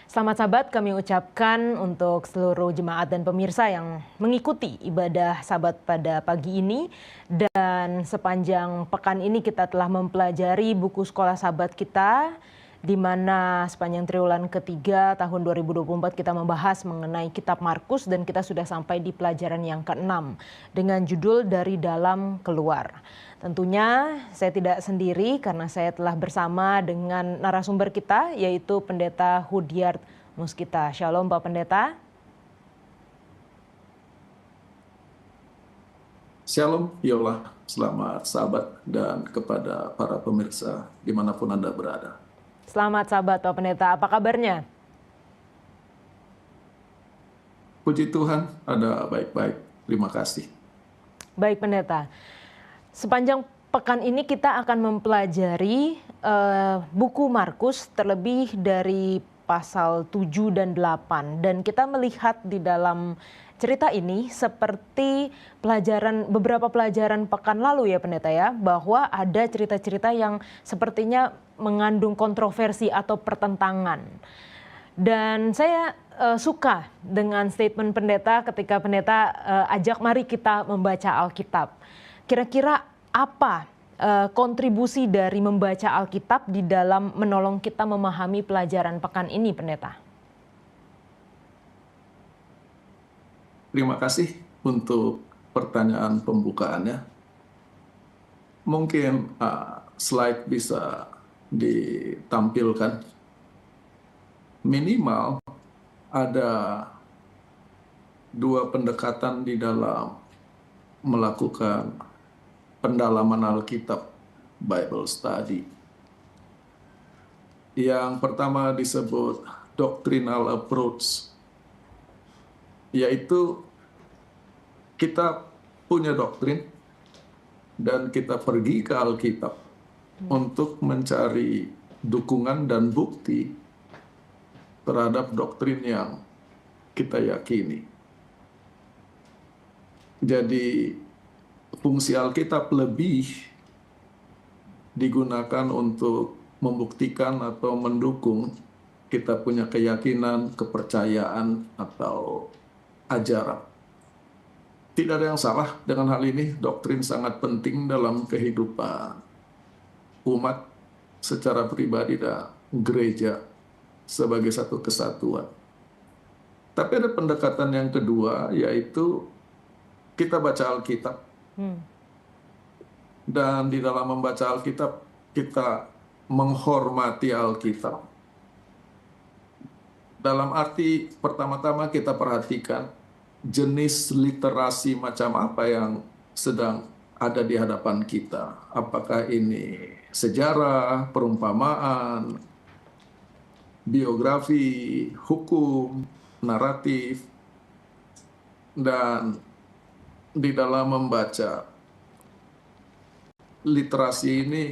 Selamat Sabat kami ucapkan untuk seluruh jemaat dan pemirsa yang mengikuti ibadah Sabat pada pagi ini. Dan sepanjang pekan ini kita telah mempelajari buku sekolah Sabat kita, di mana sepanjang triwulan ketiga tahun 2024 kita membahas mengenai kitab Markus dan kita sudah sampai di pelajaran yang ke-6 dengan judul Dari Dalam Keluar. Tentunya saya tidak sendiri karena saya telah bersama dengan narasumber kita yaitu Pendeta Hudyard Muskita. Shalom Pak Pendeta. Shalom Yola, selamat Sabat dan kepada para pemirsa dimanapun Anda berada. Selamat Sabat Pak Pendeta, apa kabarnya? Puji Tuhan ada baik-baik, terima kasih. Baik Pendeta. Sepanjang pekan ini kita akan mempelajari buku Markus terlebih dari pasal 7 dan 8. Dan kita melihat di dalam cerita ini seperti beberapa pelajaran pekan lalu ya Pendeta ya, bahwa ada cerita-cerita yang sepertinya mengandung kontroversi atau pertentangan. Dan saya suka dengan statement Pendeta ketika Pendeta ajak mari kita membaca Alkitab. Kira-kira apa kontribusi dari membaca Alkitab di dalam menolong kita memahami pelajaran pekan ini, Pendeta? Terima kasih untuk pertanyaan pembukaannya. Mungkin slide bisa ditampilkan. Minimal ada dua pendekatan di dalam melakukan pendalaman Alkitab, Bible Study. Yang pertama disebut doctrinal approach, yaitu kita punya doktrin dan kita pergi ke Alkitab untuk mencari dukungan dan bukti terhadap doktrin yang kita yakini. Jadi fungsi Alkitab lebih digunakan untuk membuktikan atau mendukung kita punya keyakinan, kepercayaan, atau ajaran. Tidak ada yang salah dengan hal ini. Doktrin sangat penting dalam kehidupan umat secara pribadi dan gereja sebagai satu kesatuan. Tapi ada pendekatan yang kedua, yaitu kita baca Alkitab. Dan di dalam membaca Alkitab, kita menghormati Alkitab. Dalam arti pertama-tama kita perhatikan jenis literasi macam apa yang sedang ada di hadapan kita. Apakah ini sejarah, perumpamaan, biografi, hukum, naratif, dan di dalam membaca literasi ini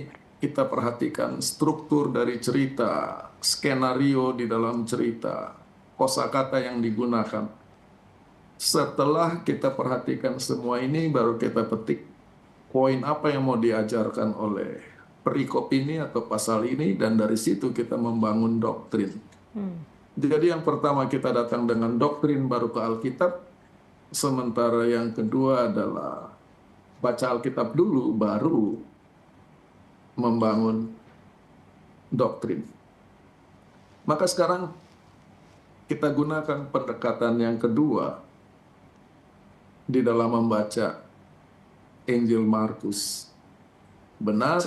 kita perhatikan struktur dari cerita, skenario di dalam cerita, kosakata yang digunakan. Setelah kita perhatikan semua ini, baru kita petik poin apa yang mau diajarkan oleh perikop ini atau pasal ini, dan dari situ kita membangun doktrin. Jadi yang pertama kita datang dengan doktrin baru ke Alkitab, sementara yang kedua adalah baca Alkitab dulu baru membangun doktrin. Maka sekarang kita gunakan pendekatan yang kedua di dalam membaca Injil Markus. Benar,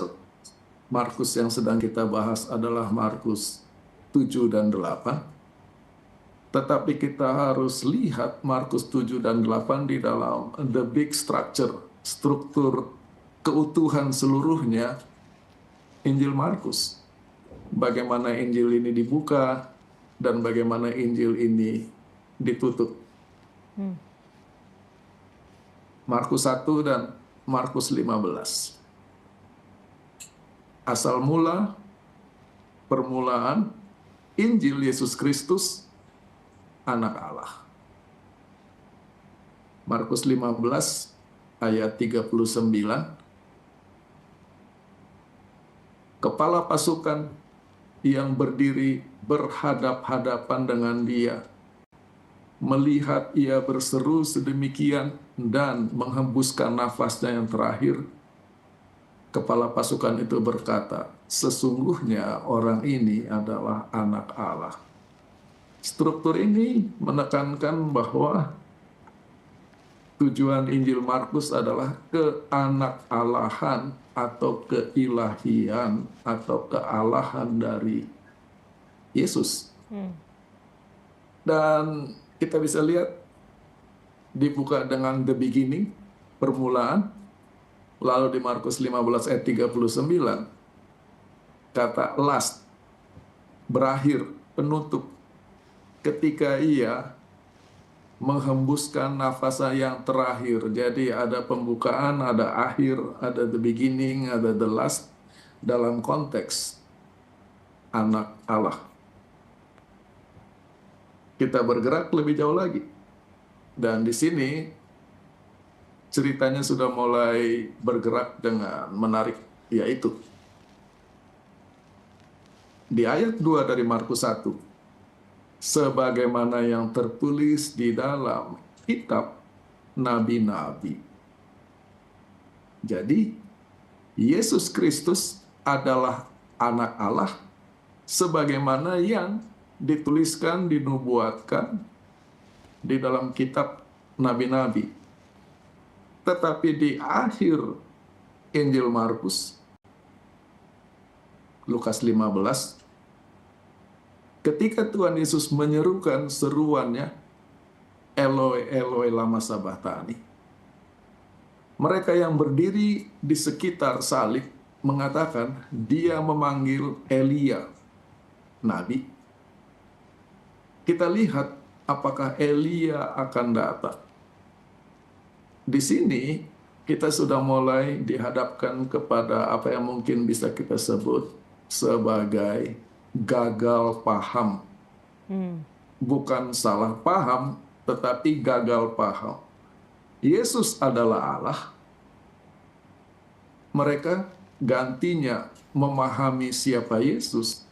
Markus yang sedang kita bahas adalah Markus 7 dan 8. Tetapi kita harus lihat Markus 7 dan 8 di dalam the big structure, struktur keutuhan seluruhnya Injil Markus. Bagaimana Injil ini dibuka dan bagaimana Injil ini ditutup. Markus 1 dan Markus 15. Asal mula, permulaan, Injil Yesus Kristus, Anak Allah. Markus 15 ayat 39. Kepala pasukan yang berdiri berhadap-hadapan dengan dia. Melihat ia berseru sedemikian dan menghembuskan nafasnya yang terakhir, kepala pasukan itu berkata, sesungguhnya orang ini adalah anak Allah. Struktur ini menekankan bahwa tujuan Injil Markus adalah keanak-alahan atau keilahian atau kealahan dari Yesus. Dan kita bisa lihat dibuka dengan the beginning, permulaan, lalu di Markus 15 ayat 39, kata last, berakhir, penutup, ketika ia menghembuskan nafasnya yang terakhir. Jadi ada pembukaan, ada akhir, ada the beginning, ada the last, dalam konteks anak Allah. Kita bergerak lebih jauh lagi. Dan di sini ceritanya sudah mulai bergerak dengan menarik, yaitu di ayat 2 dari Markus 1, sebagaimana yang tertulis di dalam kitab nabi-nabi. Jadi, Yesus Kristus adalah anak Allah sebagaimana yang dituliskan, dinubuatkan di dalam kitab nabi-nabi. Tetapi di akhir Injil Markus, Lukas 15, ketika Tuhan Yesus menyerukan seruannya, Eloi, Eloi, lama sabachthani, mereka yang berdiri di sekitar salib mengatakan dia memanggil Elia, nabi. Kita lihat apakah Elia akan datang. Di sini kita sudah mulai dihadapkan kepada apa yang mungkin bisa kita sebut sebagai gagal paham. Bukan salah paham, tetapi gagal paham. Yesus adalah Allah. Mereka gantinya memahami siapa Yesus.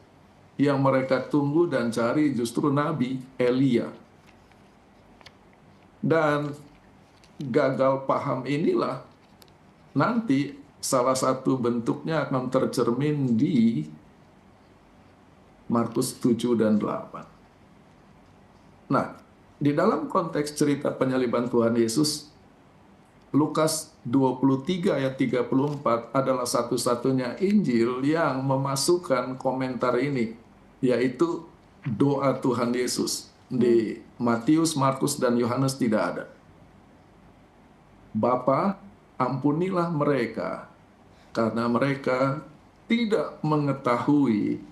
Yang mereka tunggu dan cari justru Nabi Elia. Dan gagal paham inilah nanti salah satu bentuknya akan tercermin di Markus 7 dan 8. Nah, di dalam konteks cerita penyaliban Tuhan Yesus, Lukas 23 ayat 34 adalah satu-satunya Injil yang memasukkan komentar ini, yaitu doa Tuhan Yesus. Di Matius, Markus, dan Yohanes tidak ada. Bapa, ampunilah mereka, karena mereka tidak mengetahui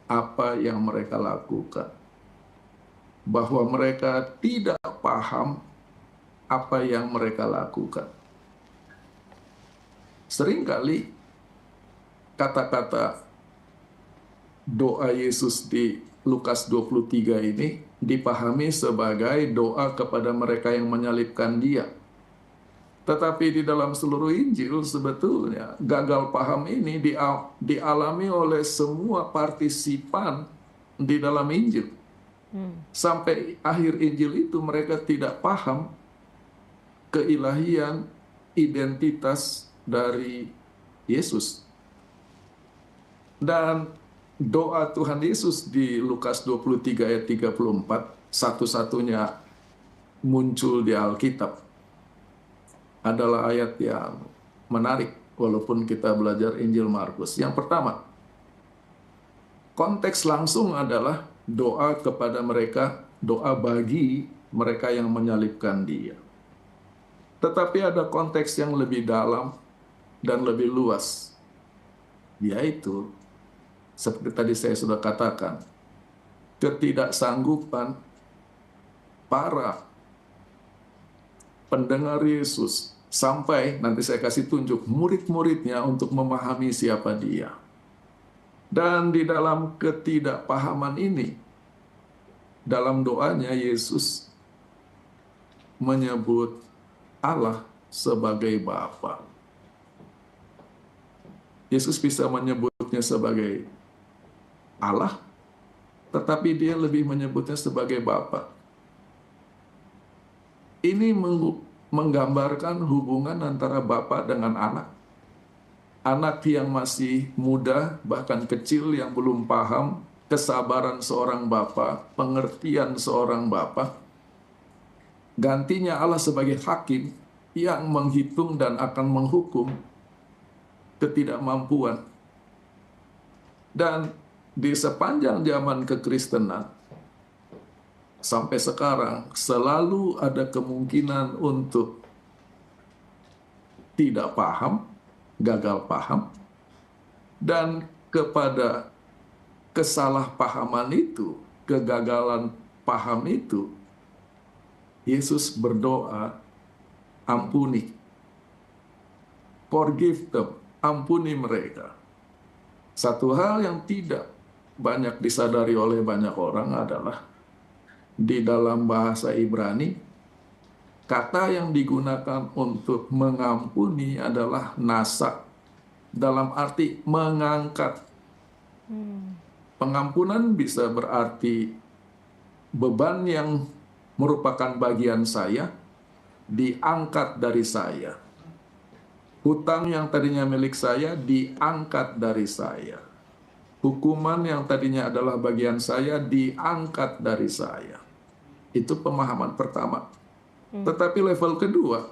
apa yang mereka lakukan. Bahwa mereka tidak paham apa yang mereka lakukan. Seringkali kata-kata doa Yesus di Lukas 23 ini dipahami sebagai doa kepada mereka yang menyalibkan dia. Tetapi di dalam seluruh Injil sebetulnya gagal paham ini dialami oleh semua partisipan di dalam Injil. Sampai akhir Injil itu mereka tidak paham keilahian, identitas dari Yesus. Dan doa Tuhan Yesus di Lukas 23 ayat 34 satu-satunya muncul di Alkitab adalah ayat yang menarik walaupun kita belajar Injil Markus. Yang pertama, konteks langsung adalah doa kepada mereka, doa bagi mereka yang menyalibkan dia. Tetapi ada konteks yang lebih dalam dan lebih luas, yaitu seperti tadi saya sudah katakan, ketidaksanggupan para pendengar Yesus sampai nanti saya kasih tunjuk murid-muridnya untuk memahami siapa dia. Dan di dalam ketidakpahaman ini, dalam doanya Yesus menyebut Allah sebagai Bapa. Yesus bisa menyebutnya sebagai Allah, tetapi dia lebih menyebutnya sebagai Bapa. Ini menggambarkan hubungan antara Bapa dengan anak. Anak yang masih muda, bahkan kecil, yang belum paham kesabaran seorang bapa, pengertian seorang bapa. Gantinya Allah sebagai hakim yang menghitung dan akan menghukum ketidakmampuan. Dan di sepanjang zaman kekristenan, sampai sekarang, selalu ada kemungkinan untuk tidak paham, gagal paham, dan kepada kesalahpahaman itu, kegagalan paham itu, Yesus berdoa, ampuni, forgive them, ampuni mereka. Satu hal yang tidak banyak disadari oleh banyak orang adalah di dalam bahasa Ibrani, kata yang digunakan untuk mengampuni adalah nasa, dalam arti mengangkat. Pengampunan bisa berarti beban yang merupakan bagian saya diangkat dari saya. Hutang yang tadinya milik saya diangkat dari saya. Hukuman yang tadinya adalah bagian saya diangkat dari saya. Itu pemahaman pertama. Tetapi level kedua,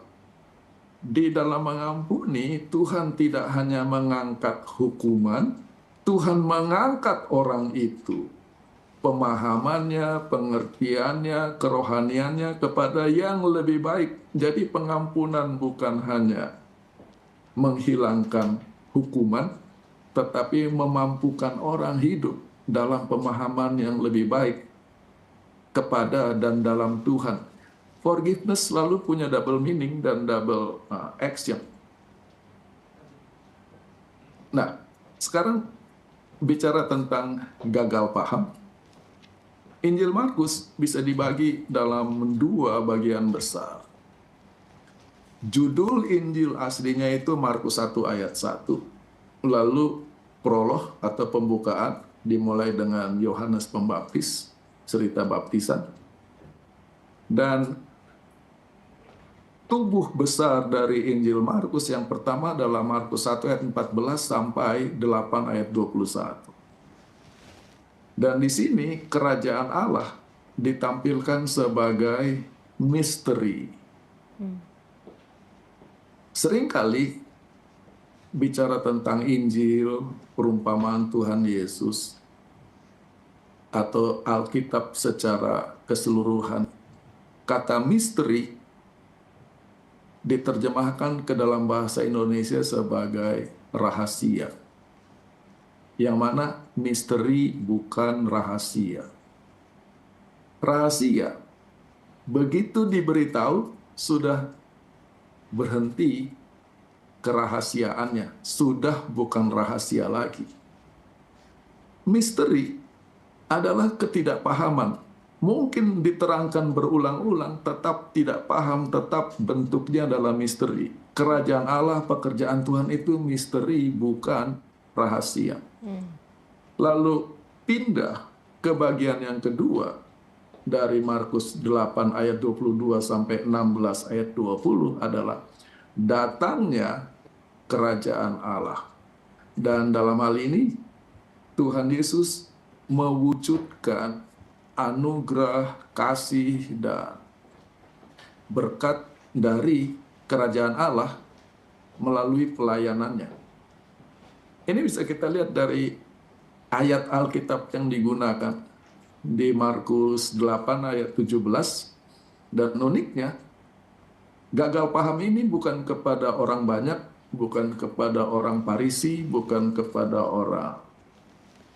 di dalam mengampuni, Tuhan tidak hanya mengangkat hukuman, Tuhan mengangkat orang itu, pemahamannya, pengertiannya, kerohaniannya kepada yang lebih baik. Jadi pengampunan bukan hanya menghilangkan hukuman, tetapi memampukan orang hidup dalam pemahaman yang lebih baik kepada dan dalam Tuhan. Forgiveness selalu punya double meaning dan double action. Nah, sekarang bicara tentang gagal paham. Injil Markus bisa dibagi dalam dua bagian besar. Judul Injil aslinya itu Markus 1 ayat 1. Lalu prolog atau pembukaan dimulai dengan Yohanes Pembaptis, cerita baptisan. Dan tubuh besar dari Injil Markus yang pertama adalah Markus 1 ayat 14 sampai 8 ayat 21. Dan di sini kerajaan Allah ditampilkan sebagai misteri. Seringkali bicara tentang Injil, perumpamaan Tuhan Yesus, atau Alkitab secara keseluruhan, kata misteri diterjemahkan ke dalam bahasa Indonesia sebagai rahasia. Yang mana misteri bukan rahasia. Rahasia, begitu diberitahu, sudah berhenti kerahasiaannya, sudah bukan rahasia lagi. Misteri adalah ketidakpahaman. Mungkin diterangkan berulang-ulang, tetap tidak paham, tetap bentuknya adalah misteri. Kerajaan Allah, pekerjaan Tuhan itu misteri, bukan rahasia. Lalu pindah ke bagian yang kedua dari Markus 8 ayat 22 sampai 16 ayat 20 adalah datangnya kerajaan Allah. Dan dalam hal ini Tuhan Yesus mewujudkan anugerah, kasih, dan berkat dari kerajaan Allah melalui pelayanannya. Ini bisa kita lihat dari ayat Alkitab yang digunakan di Markus 8 ayat 17. Dan uniknya, gagal paham ini bukan kepada orang banyak, bukan kepada orang Farisi, bukan kepada orang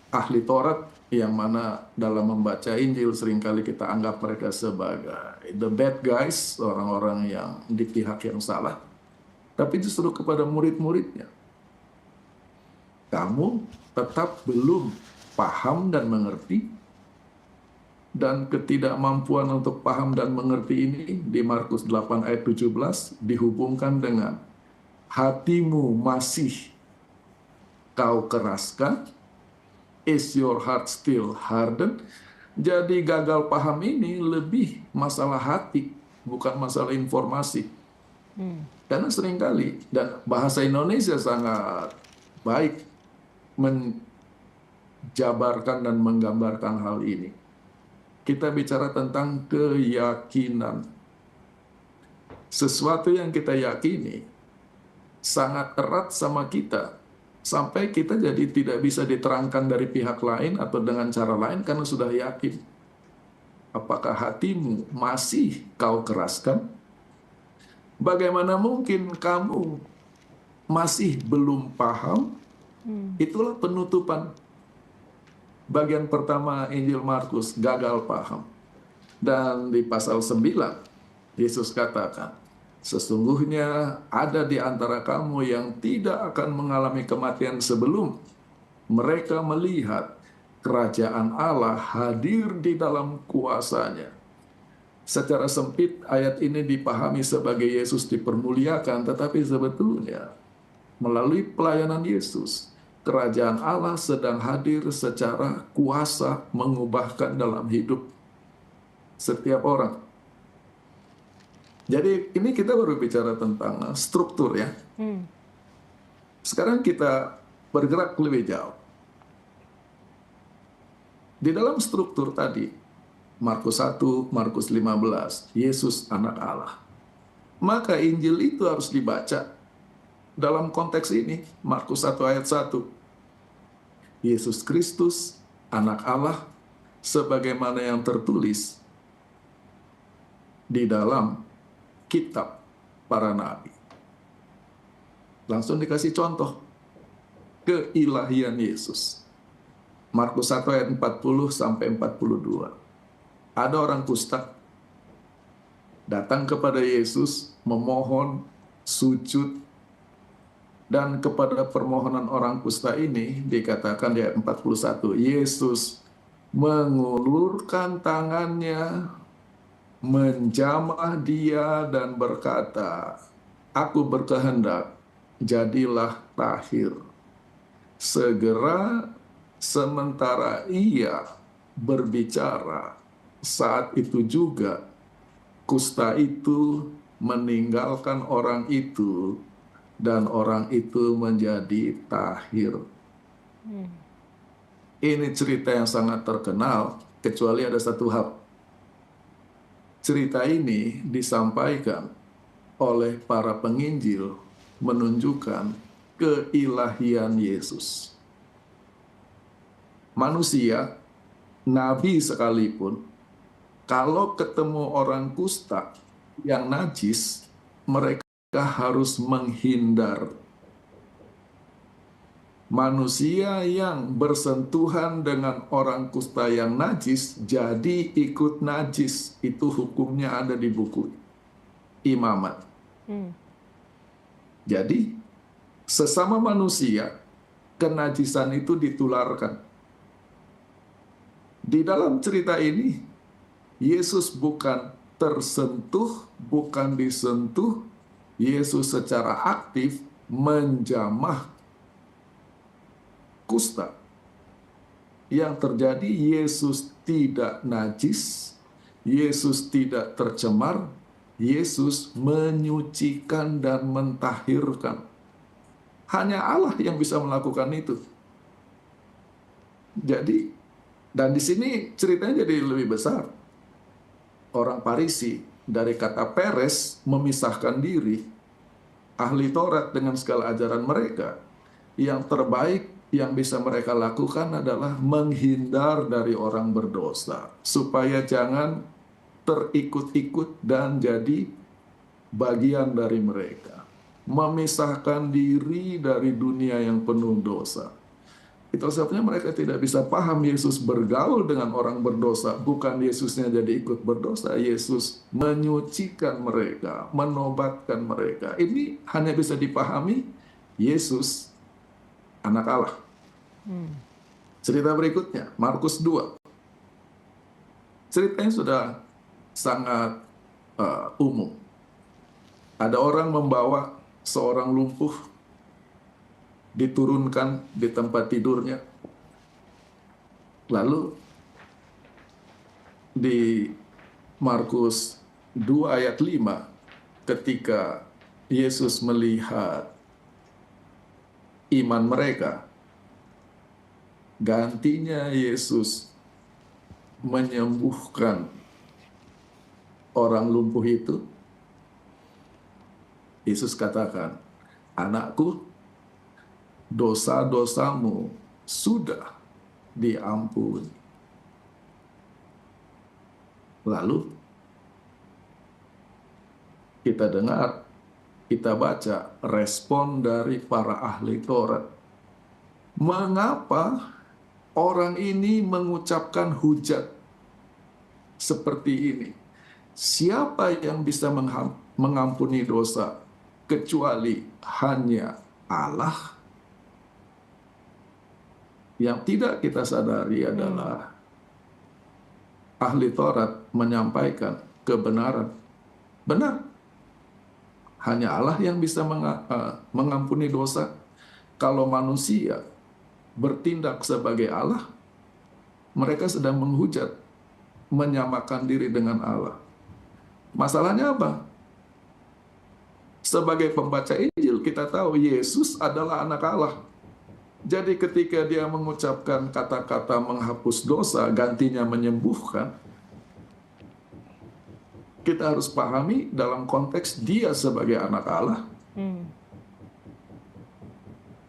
ahli Taurat, yang mana dalam membaca Injil seringkali kita anggap mereka sebagai the bad guys, orang-orang yang di pihak yang salah. Tapi justru kepada murid-muridnya. Kamu tetap belum paham dan mengerti, dan ketidakmampuan untuk paham dan mengerti ini di Markus 8 ayat 17 dihubungkan dengan hatimu masih kau keraskan, Is your heart still hardened? Jadi gagal paham ini lebih masalah hati, bukan masalah informasi. Karena seringkali, dan bahasa Indonesia sangat baik menjabarkan dan menggambarkan hal ini. Kita bicara tentang keyakinan. Sesuatu yang kita yakini sangat erat sama kita, sampai kita jadi tidak bisa diterangkan dari pihak lain atau dengan cara lain karena sudah yakin. Apakah hatimu masih kau keraskan? Bagaimana mungkin kamu masih belum paham? Itulah penutupan bagian pertama Injil Markus, gagal paham. Dan di pasal 9, Yesus katakan, sesungguhnya ada di antara kamu yang tidak akan mengalami kematian sebelum mereka melihat kerajaan Allah hadir di dalam kuasanya. Secara sempit ayat ini dipahami sebagai Yesus dipermuliakan, tetapi sebetulnya melalui pelayanan Yesus, kerajaan Allah sedang hadir secara kuasa mengubahkan dalam hidup setiap orang. Jadi ini kita baru bicara tentang struktur ya. Sekarang kita bergerak lebih jauh. Di dalam struktur tadi, Markus 1, Markus 15, Yesus anak Allah. Maka Injil itu harus dibaca dalam konteks ini, Markus 1 ayat 1. Yesus Kristus, anak Allah, sebagaimana yang tertulis di dalam kitab para nabi. Langsung dikasih contoh keilahian Yesus. Markus 1 ayat 40 sampai 42. Ada orang kusta datang kepada Yesus memohon sujud, dan kepada permohonan orang kusta ini dikatakan di ayat 41, Yesus mengulurkan tangannya, menjamah dia dan berkata, aku berkehendak, jadilah tahir. Segera sementara ia berbicara, saat itu juga kusta itu meninggalkan orang itu, dan orang itu menjadi tahir. Ini cerita yang sangat terkenal, kecuali ada satu hal. Cerita ini disampaikan oleh para penginjil menunjukkan keilahian Yesus. Manusia, nabi sekalipun, kalau ketemu orang kusta yang najis, mereka harus menghindar. Manusia yang bersentuhan dengan orang kusta yang najis, jadi ikut najis. Itu hukumnya ada di buku Imamat. Jadi, sesama manusia, kenajisan itu ditularkan. Di dalam cerita ini, Yesus bukan tersentuh, bukan disentuh. Yesus secara aktif menjamah kusta. Yang terjadi, Yesus tidak najis, Yesus tidak tercemar, Yesus menyucikan dan mentahirkan. Hanya Allah yang bisa melakukan itu. Jadi, dan di sini ceritanya jadi lebih besar. Orang Farisi dari kata peres, memisahkan diri, ahli Taurat dengan segala ajaran mereka, yang terbaik yang bisa mereka lakukan adalah menghindar dari orang berdosa, supaya jangan terikut-ikut dan jadi bagian dari mereka. Memisahkan diri dari dunia yang penuh dosa. Itu sebabnya mereka tidak bisa paham Yesus bergaul dengan orang berdosa. Bukan Yesusnya jadi ikut berdosa. Yesus menyucikan mereka, menobatkan mereka. Ini hanya bisa dipahami Yesus anak Allah. Cerita berikutnya, Markus 2. Ceritanya sudah sangat umum. Ada orang membawa seorang lumpuh, diturunkan di tempat tidurnya. Lalu di Markus 2 ayat 5, ketika Yesus melihat iman mereka, gantinya Yesus menyembuhkan orang lumpuh itu, Yesus katakan, "Anakku, dosa-dosamu sudah diampuni." Lalu kita dengar, kita baca respon dari para ahli Taurat. Mengapa orang ini mengucapkan hujat seperti ini? Siapa yang bisa mengampuni dosa kecuali hanya Allah? Yang tidak kita sadari adalah ahli Taurat menyampaikan kebenaran. Benar, hanya Allah yang bisa mengampuni dosa. Kalau manusia bertindak sebagai Allah, mereka sedang menghujat, menyamakan diri dengan Allah. Masalahnya apa? Sebagai pembaca Injil, kita tahu Yesus adalah anak Allah. Jadi ketika dia mengucapkan kata-kata menghapus dosa, gantinya menyembuhkan, kita harus pahami dalam konteks dia sebagai anak Allah.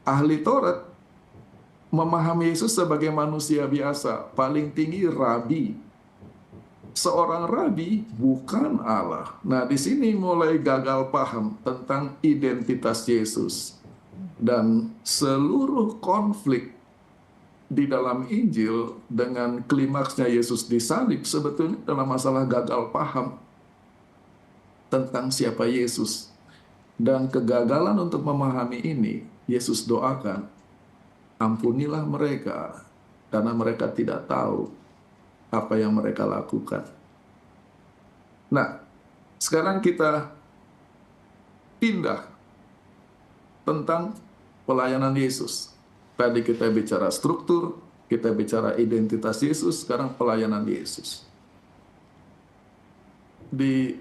Ahli Taurat memahami Yesus sebagai manusia biasa, paling tinggi rabi. Seorang rabi bukan Allah. Nah, di sini mulai gagal paham tentang identitas Yesus. Dan seluruh konflik di dalam Injil dengan klimaksnya Yesus disalib sebetulnya dalam masalah gagal paham tentang siapa Yesus. Dan kegagalan untuk memahami ini, Yesus doakan, ampunilah mereka, karena mereka tidak tahu apa yang mereka lakukan. Nah, sekarang kita pindah tentang pelayanan Yesus. Tadi kita bicara struktur, kita bicara identitas Yesus, sekarang pelayanan Yesus. Di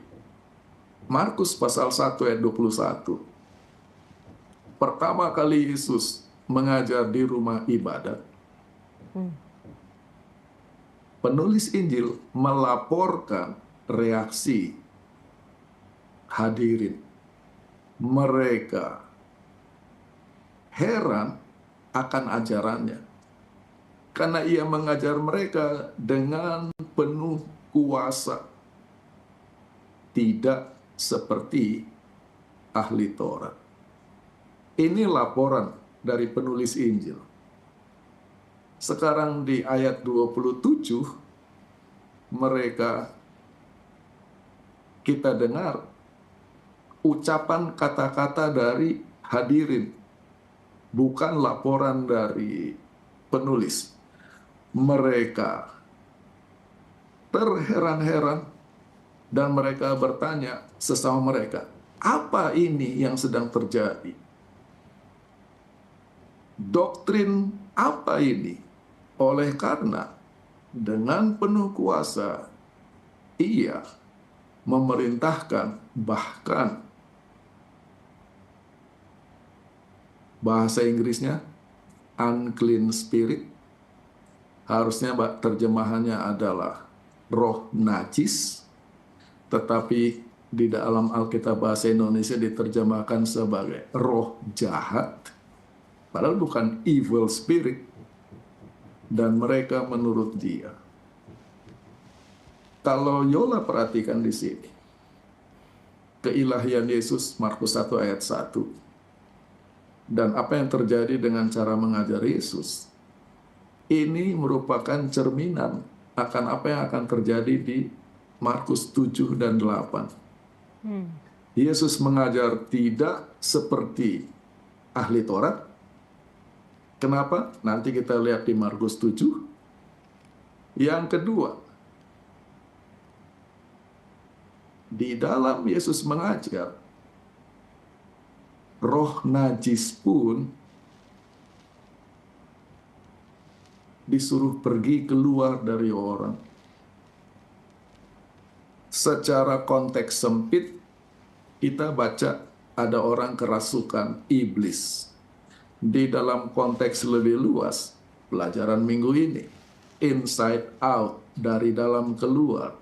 Markus pasal 1 ayat 21, pertama kali Yesus mengajar di rumah ibadat, penulis Injil melaporkan reaksi hadirin. Mereka heran akan ajarannya, karena ia mengajar mereka dengan penuh kuasa, tidak seperti ahli Taurat. Ini laporan dari penulis Injil. Sekarang di ayat 27, kita dengar ucapan kata-kata dari hadirin, bukan laporan dari penulis. Mereka terheran-heran dan mereka bertanya sesama mereka, apa ini yang sedang terjadi? Doktrin apa ini? Oleh karena dengan penuh kuasa ia memerintahkan, bahkan bahasa Inggrisnya unclean spirit, harusnya terjemahannya adalah roh najis, tetapi di dalam Alkitab bahasa Indonesia diterjemahkan sebagai roh jahat, padahal bukan evil spirit, dan mereka menurut dia. Kalau Yola perhatikan di sini, keilahian Yesus Markus 1 ayat 1, dan apa yang terjadi dengan cara mengajar Yesus, ini merupakan cerminan akan apa yang akan terjadi di Markus 7 dan 8. Yesus mengajar tidak seperti ahli Taurat. Kenapa? Nanti kita lihat di Markus 7. Yang kedua, di dalam Yesus mengajar, roh najis pun disuruh pergi keluar dari orang. Secara konteks sempit, kita baca ada orang kerasukan iblis. Di dalam konteks lebih luas, pelajaran minggu ini, inside out, dari dalam keluar.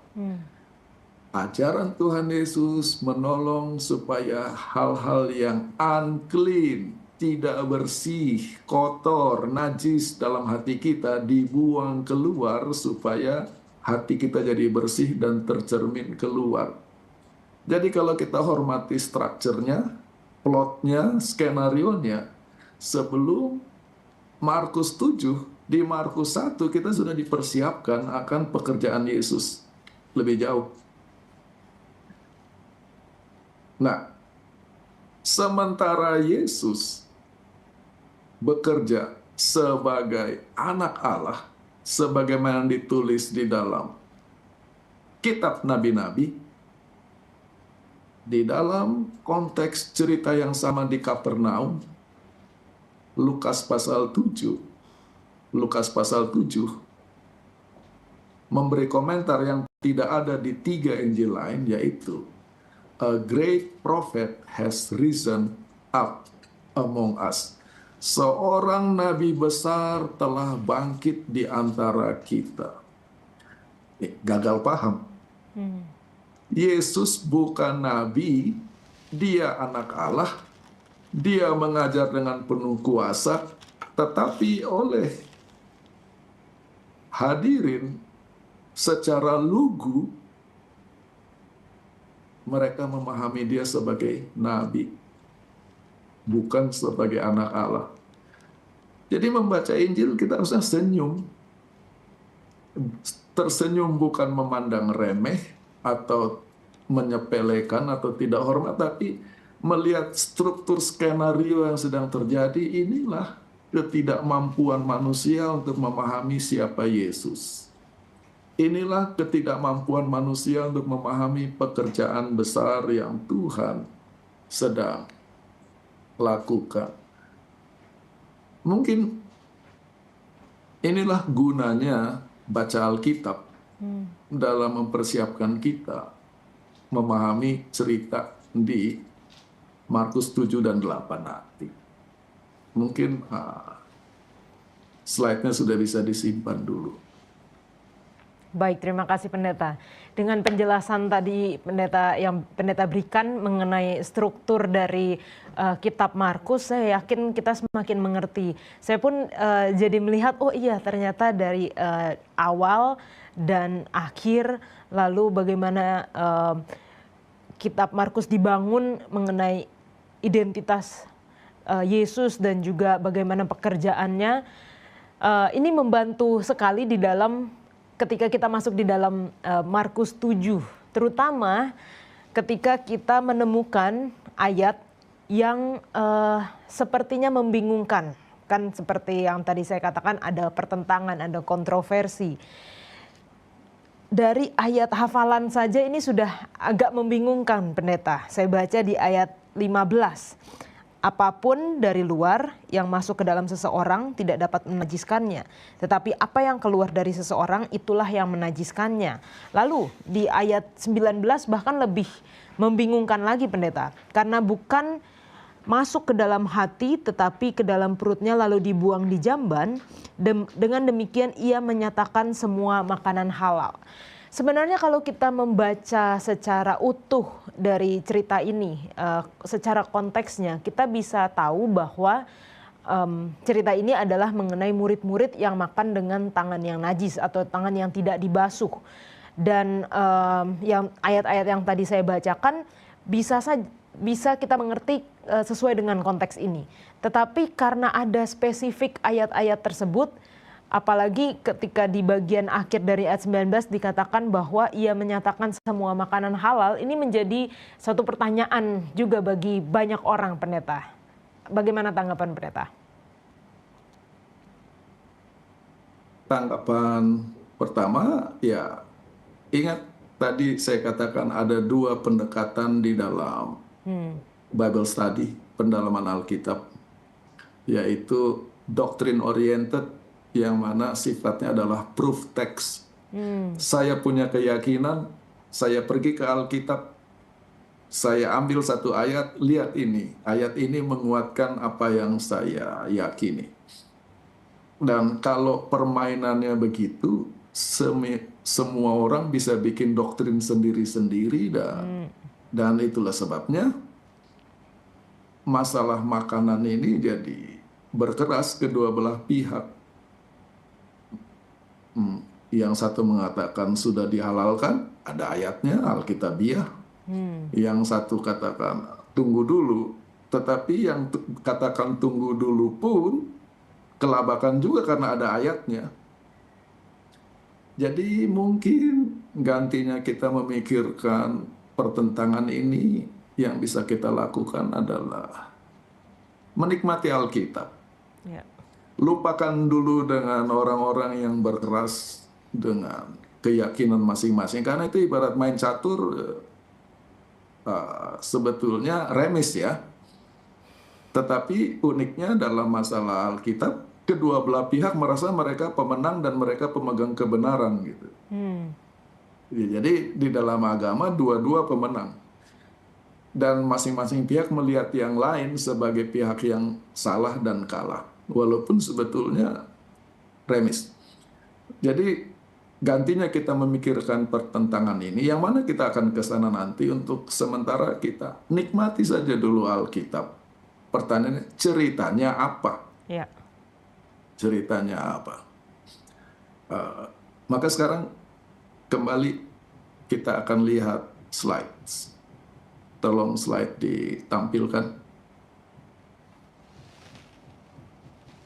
Ajaran Tuhan Yesus menolong supaya hal-hal yang unclean, tidak bersih, kotor, najis dalam hati kita dibuang keluar supaya hati kita jadi bersih dan tercermin keluar. Jadi kalau kita hormati strukturnya, plotnya, skenarionya, sebelum Markus 7, di Markus 1 kita sudah dipersiapkan akan pekerjaan Yesus lebih jauh. Nah, sementara Yesus bekerja sebagai anak Allah, sebagaimana ditulis di dalam kitab nabi-nabi, di dalam konteks cerita yang sama di Kapernaum, Lukas pasal 7 memberi komentar yang tidak ada di 3 Injil lain, yaitu a great prophet has risen up among us. Seorang nabi besar telah bangkit di antara kita. Gagal paham. Yesus bukan nabi, dia anak Allah, dia mengajar dengan penuh kuasa, tetapi oleh hadirin secara lugu, mereka memahami dia sebagai nabi, bukan sebagai anak Allah. Jadi membaca Injil kita harusnya senyum. Tersenyum bukan memandang remeh atau menyepelekan atau tidak hormat, tapi melihat struktur skenario yang sedang terjadi. Inilah ketidakmampuan manusia untuk memahami siapa Yesus. Inilah ketidakmampuan manusia untuk memahami pekerjaan besar yang Tuhan sedang lakukan. Mungkin inilah gunanya baca Alkitab dalam mempersiapkan kita memahami cerita di Markus 7 dan 8 nanti. Mungkin slide-nya sudah bisa disimpan dulu. Baik, terima kasih Pendeta. Dengan penjelasan tadi yang Pendeta berikan mengenai struktur dari kitab Markus, saya yakin kita semakin mengerti. Saya pun jadi melihat, oh iya ternyata dari awal dan akhir, lalu bagaimana kitab Markus dibangun mengenai identitas Yesus dan juga bagaimana pekerjaannya. Ini membantu sekali di dalam ketika kita masuk di dalam Markus 7, terutama ketika kita menemukan ayat yang sepertinya membingungkan. Kan seperti yang tadi saya katakan, ada pertentangan, ada kontroversi. Dari ayat hafalan saja ini sudah agak membingungkan, Pendeta. Saya baca di ayat 15. Apapun dari luar yang masuk ke dalam seseorang tidak dapat menajiskannya. Tetapi apa yang keluar dari seseorang itulah yang menajiskannya. Lalu di ayat 19 bahkan lebih membingungkan lagi Pendeta. Karena bukan masuk ke dalam hati tetapi ke dalam perutnya lalu dibuang di jamban. Dengan demikian ia menyatakan semua makanan halal. Sebenarnya kalau kita membaca secara utuh dari cerita ini, secara konteksnya, kita bisa tahu bahwa cerita ini adalah mengenai murid-murid yang makan dengan tangan yang najis atau tangan yang tidak dibasuh. Dan yang ayat-ayat yang tadi saya bacakan bisa kita mengerti sesuai dengan konteks ini. Tetapi karena ada spesifik ayat-ayat tersebut, apalagi ketika di bagian akhir dari ayat 19 dikatakan bahwa ia menyatakan semua makanan halal, ini menjadi satu pertanyaan juga bagi banyak orang, Pendeta. Bagaimana tanggapan Pendeta? Tanggapan pertama, ya ingat tadi saya katakan ada dua pendekatan di dalam Bible study, pendalaman Alkitab, yaitu doctrine oriented yang mana sifatnya adalah proof text. Saya punya keyakinan, saya pergi ke Alkitab, saya ambil satu ayat, lihat ini. Ayat ini menguatkan apa yang saya yakini. Dan kalau permainannya begitu, semua orang bisa bikin doktrin sendiri-sendiri, dan itulah sebabnya masalah makanan ini jadi berkeras kedua belah pihak. Yang satu mengatakan sudah dihalalkan, ada ayatnya, Alkitabiah. Yang satu katakan tunggu dulu, tetapi yang katakan tunggu dulu pun kelabakan juga karena ada ayatnya. Jadi mungkin gantinya kita memikirkan pertentangan ini, yang bisa kita lakukan adalah menikmati Alkitab. Ya. Lupakan dulu dengan orang-orang yang berkeras dengan keyakinan masing-masing, karena itu ibarat main catur, sebetulnya remis ya. Tetapi uniknya dalam masalah Alkitab, kedua belah pihak merasa mereka pemenang dan mereka pemegang kebenaran gitu. Jadi di dalam agama dua-dua pemenang. Dan masing-masing pihak melihat yang lain sebagai pihak yang salah dan kalah. Walaupun sebetulnya remis. Jadi gantinya kita memikirkan pertentangan ini, yang mana kita akan ke sana nanti. Untuk sementara kita nikmati saja dulu Alkitab. Pertanyaannya, ceritanya apa? Ya. Ceritanya apa? Maka sekarang kembali kita akan lihat slides. Tolong slide ditampilkan.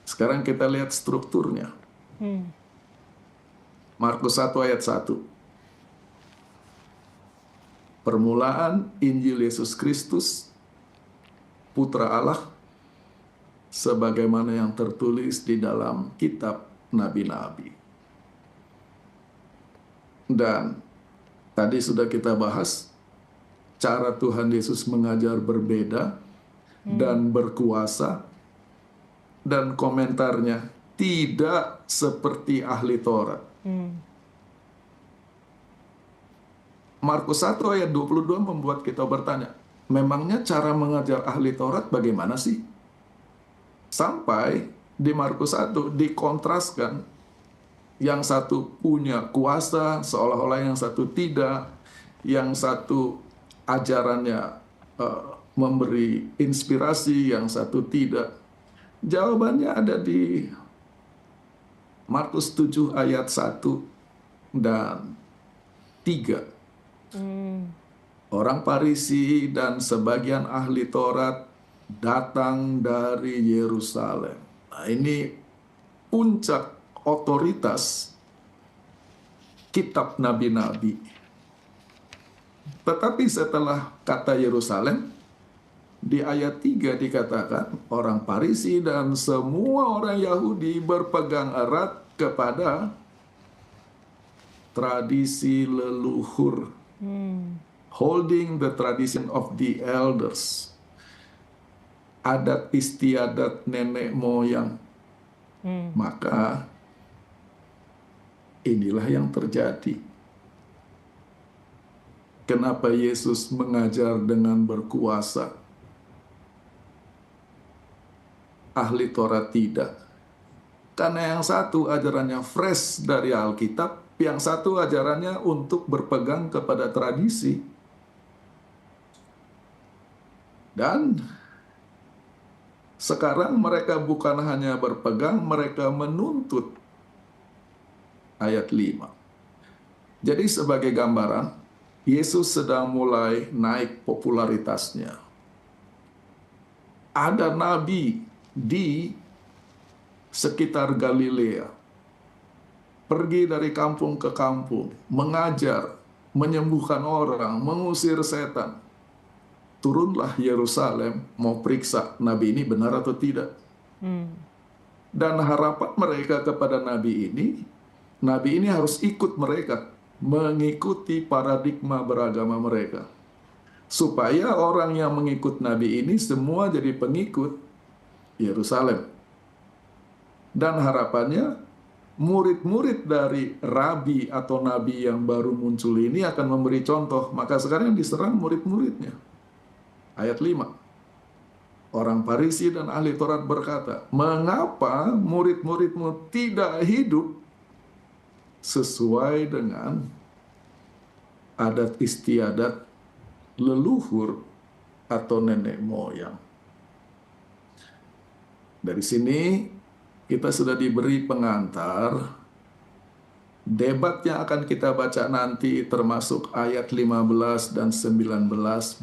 Sekarang kita lihat strukturnya. Markus 1 ayat 1. Permulaan Injil Yesus Kristus, Putra Allah, sebagaimana yang tertulis di dalam kitab nabi-nabi. Dan tadi sudah kita bahas, cara Tuhan Yesus mengajar berbeda dan berkuasa, dan komentarnya tidak seperti ahli Taurat. Markus 1 ayat 22 membuat kita bertanya, memangnya cara mengajar ahli Taurat bagaimana sih? Sampai di Markus 1 dikontraskan, yang satu punya kuasa seolah-olah yang satu tidak, yang satu ajarannya memberi inspirasi, yang satu tidak. Jawabannya ada di Markus 7 ayat 1 dan 3. Orang Farisi dan sebagian ahli Taurat datang dari Yerusalem. Nah, ini puncak otoritas kitab nabi-nabi. Tetapi setelah kata Yerusalem, di ayat 3 dikatakan orang Farisi dan semua orang Yahudi berpegang erat kepada tradisi leluhur. Holding the tradition of the elders. Adat istiadat nenek moyang. Maka inilah yang terjadi. Kenapa Yesus mengajar dengan berkuasa? Ahli Taurat tidak. Karena yang satu ajarannya fresh dari Alkitab, yang satu ajarannya untuk berpegang kepada tradisi. Dan sekarang mereka bukan hanya berpegang, mereka menuntut. Ayat 5. Jadi sebagai gambaran, Yesus sedang mulai naik popularitasnya. Ada nabi di sekitar Galilea, pergi dari kampung ke kampung, mengajar, menyembuhkan orang, mengusir setan. Turunlah Yerusalem, mau periksa nabi ini benar atau tidak. Dan harapan mereka kepada nabi ini harus ikut mereka, mengikuti paradigma beragama mereka. Supaya orang yang mengikut nabi ini semua jadi pengikut Yerusalem. Dan harapannya murid-murid dari rabi atau nabi yang baru muncul ini akan memberi contoh. Maka sekarang diserang murid-muridnya. Ayat 5. Orang Farisi dan ahli Taurat berkata, "Mengapa murid-muridmu tidak hidup sesuai dengan adat istiadat leluhur atau nenek moyang?" Dari sini kita sudah diberi pengantar. Debat yang akan kita baca nanti termasuk ayat 15 dan 19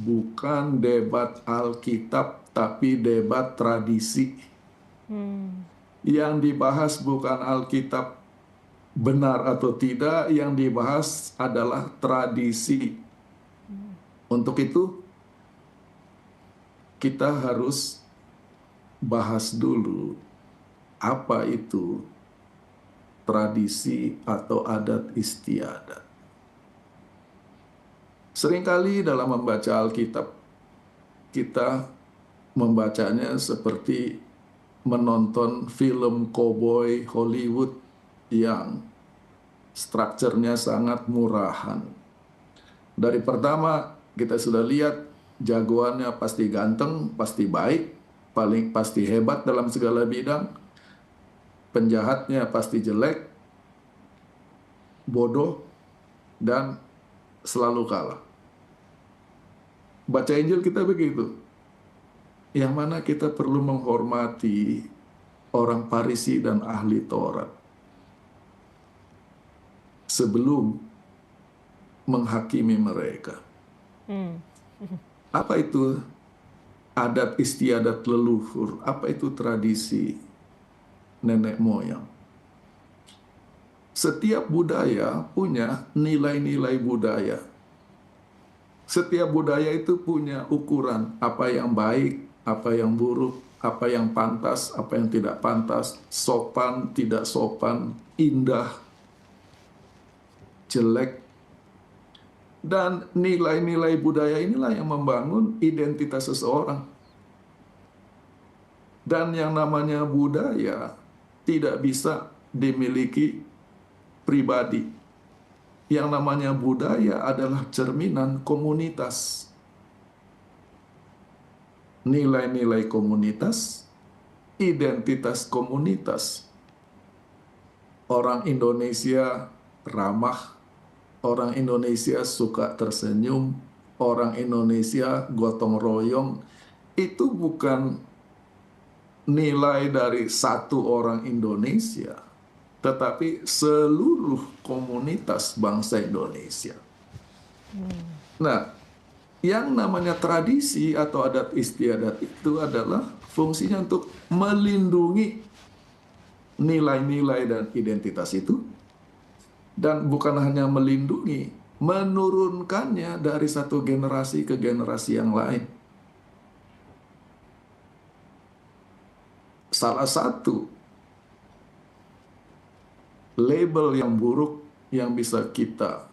bukan debat Alkitab tapi debat tradisi. Yang dibahas bukan Alkitab benar atau tidak, yang dibahas adalah tradisi. Untuk itu kita harus bahas dulu apa itu tradisi atau adat istiadat. Seringkali dalam membaca Alkitab, kita membacanya seperti menonton film koboi Hollywood yang strukturnya sangat murahan. Dari pertama kita sudah lihat jagoannya pasti ganteng, pasti baik, paling pasti hebat dalam segala bidang. Penjahatnya pasti jelek, bodoh, dan selalu kalah. Baca Injil kita begitu. Yang mana kita perlu menghormati orang Farisi dan ahli Taurat sebelum menghakimi mereka. Apa itu adat istiadat leluhur? Apa itu tradisi nenek moyang? Setiap budaya punya nilai-nilai budaya. Setiap budaya itu punya ukuran apa yang baik, apa yang buruk, apa yang pantas, apa yang tidak pantas, sopan, tidak sopan, indah, jelek. Dan nilai-nilai budaya inilah yang membangun identitas seseorang. Dan yang namanya budaya tidak bisa dimiliki pribadi. Yang namanya budaya adalah cerminan komunitas. Nilai-nilai komunitas, identitas komunitas. Orang Indonesia ramah, orang Indonesia suka tersenyum, orang Indonesia gotong royong. Itu bukan nilai dari satu orang Indonesia, tetapi seluruh komunitas bangsa Indonesia. Nah, yang namanya tradisi atau adat istiadat itu adalah fungsinya untuk melindungi nilai-nilai dan identitas itu. Dan bukan hanya melindungi, menurunkannya dari satu generasi ke generasi yang lain. Salah satu label yang buruk yang bisa kita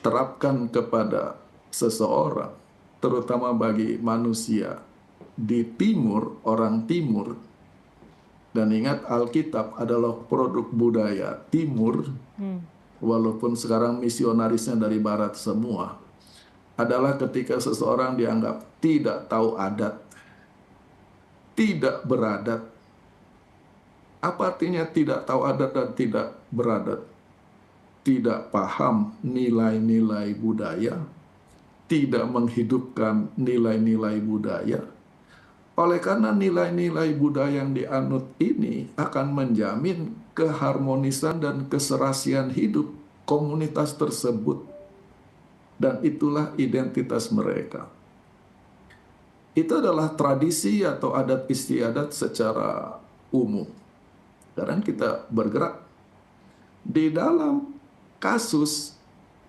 terapkan kepada seseorang, terutama bagi manusia di timur, orang timur, dan ingat Alkitab adalah produk budaya timur, walaupun sekarang misionarisnya dari barat semua, adalah ketika seseorang dianggap tidak tahu adat, tidak beradat. Apa artinya tidak tahu adat dan tidak beradat? Tidak paham nilai-nilai budaya, tidak menghidupkan nilai-nilai budaya. Oleh karena nilai-nilai budaya yang dianut ini akan menjamin keharmonisan dan keserasian hidup komunitas tersebut. Dan itulah identitas mereka. Itu adalah tradisi atau adat istiadat secara umum. Sekarang kita bergerak di dalam kasus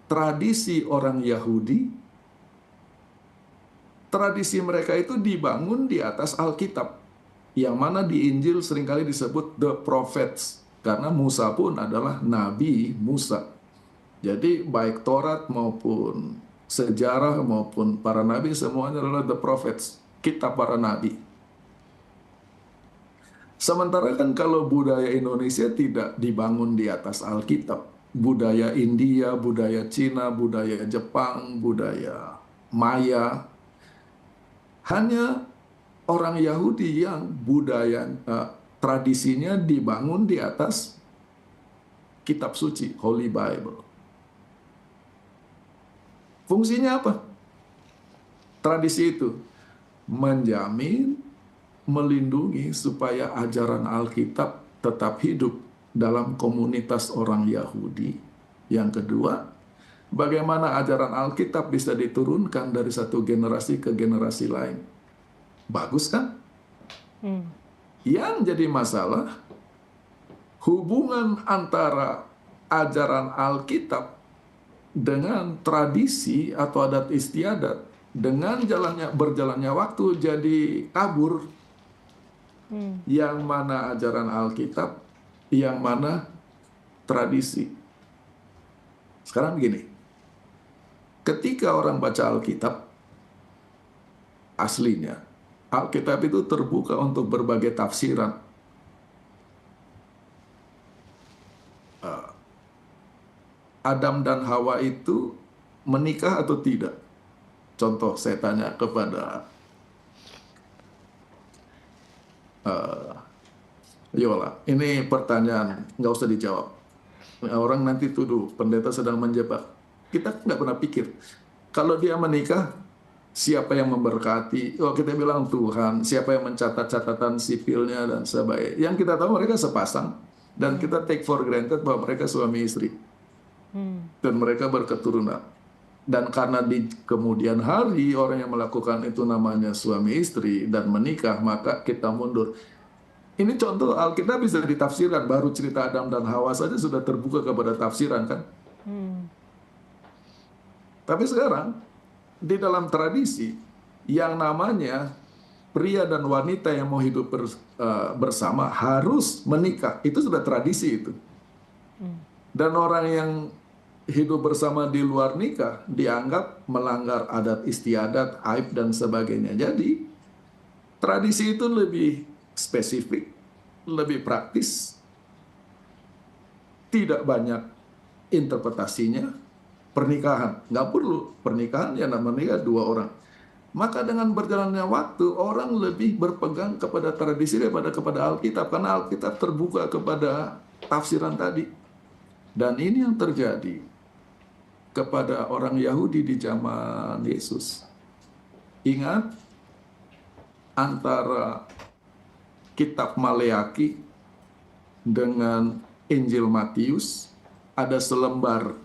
tradisi orang Yahudi. Tradisi mereka itu dibangun di atas Alkitab, yang mana di Injil seringkali disebut the prophets, karena Musa pun adalah Nabi Musa. Jadi baik Taurat maupun sejarah maupun para nabi semuanya adalah the prophets, kitab para nabi. Sementara kan kalau budaya Indonesia tidak dibangun di atas Alkitab. Budaya India, budaya Cina, budaya Jepang, budaya Maya. Hanya orang Yahudi yang budaya tradisinya dibangun di atas kitab suci, Holy Bible. Fungsinya apa? Tradisi itu menjamin, melindungi supaya ajaran Alkitab tetap hidup dalam komunitas orang Yahudi. Yang kedua, bagaimana ajaran Alkitab bisa diturunkan dari satu generasi ke generasi lain. Bagus kan? Yang jadi masalah, hubungan antara ajaran Alkitab dengan tradisi atau adat istiadat, dengan berjalannya waktu jadi kabur. Yang mana ajaran Alkitab, yang mana tradisi. Sekarang begini, ketika orang baca Alkitab, aslinya, Alkitab itu terbuka untuk berbagai tafsiran. Adam dan Hawa itu menikah atau tidak? Contoh, saya tanya kepada Yola, ini pertanyaan nggak usah dijawab. Orang nanti tuduh pendeta sedang menjebak. Kita nggak pernah pikir. Kalau dia menikah, siapa yang memberkati? Oh, kita bilang Tuhan. Siapa yang mencatat catatan sipilnya dan sebagainya. Yang kita tahu mereka sepasang. Dan kita take for granted bahwa mereka suami istri. Dan mereka berketurunan. Dan karena di kemudian hari orang yang melakukan itu namanya suami istri dan menikah, maka kita mundur. Ini contoh Alkitab bisa ditafsirkan. Baru cerita Adam dan Hawa saja sudah terbuka kepada tafsiran kan. Tapi sekarang di dalam tradisi yang namanya pria dan wanita yang mau hidup bersama harus menikah. Itu sudah tradisi itu. Dan orang yang hidup bersama di luar nikah dianggap melanggar adat istiadat, aib dan sebagainya. Jadi tradisi itu lebih spesifik, lebih praktis, tidak banyak interpretasinya. Pernikahan nggak perlu, pernikahan ya namanya dua orang. Maka dengan berjalannya waktu orang lebih berpegang kepada tradisi daripada kepada Alkitab, karena Alkitab terbuka kepada tafsiran tadi. Dan ini yang terjadi kepada orang Yahudi di zaman Yesus. Ingat, antara kitab Maleaki dengan Injil Matius ada selembar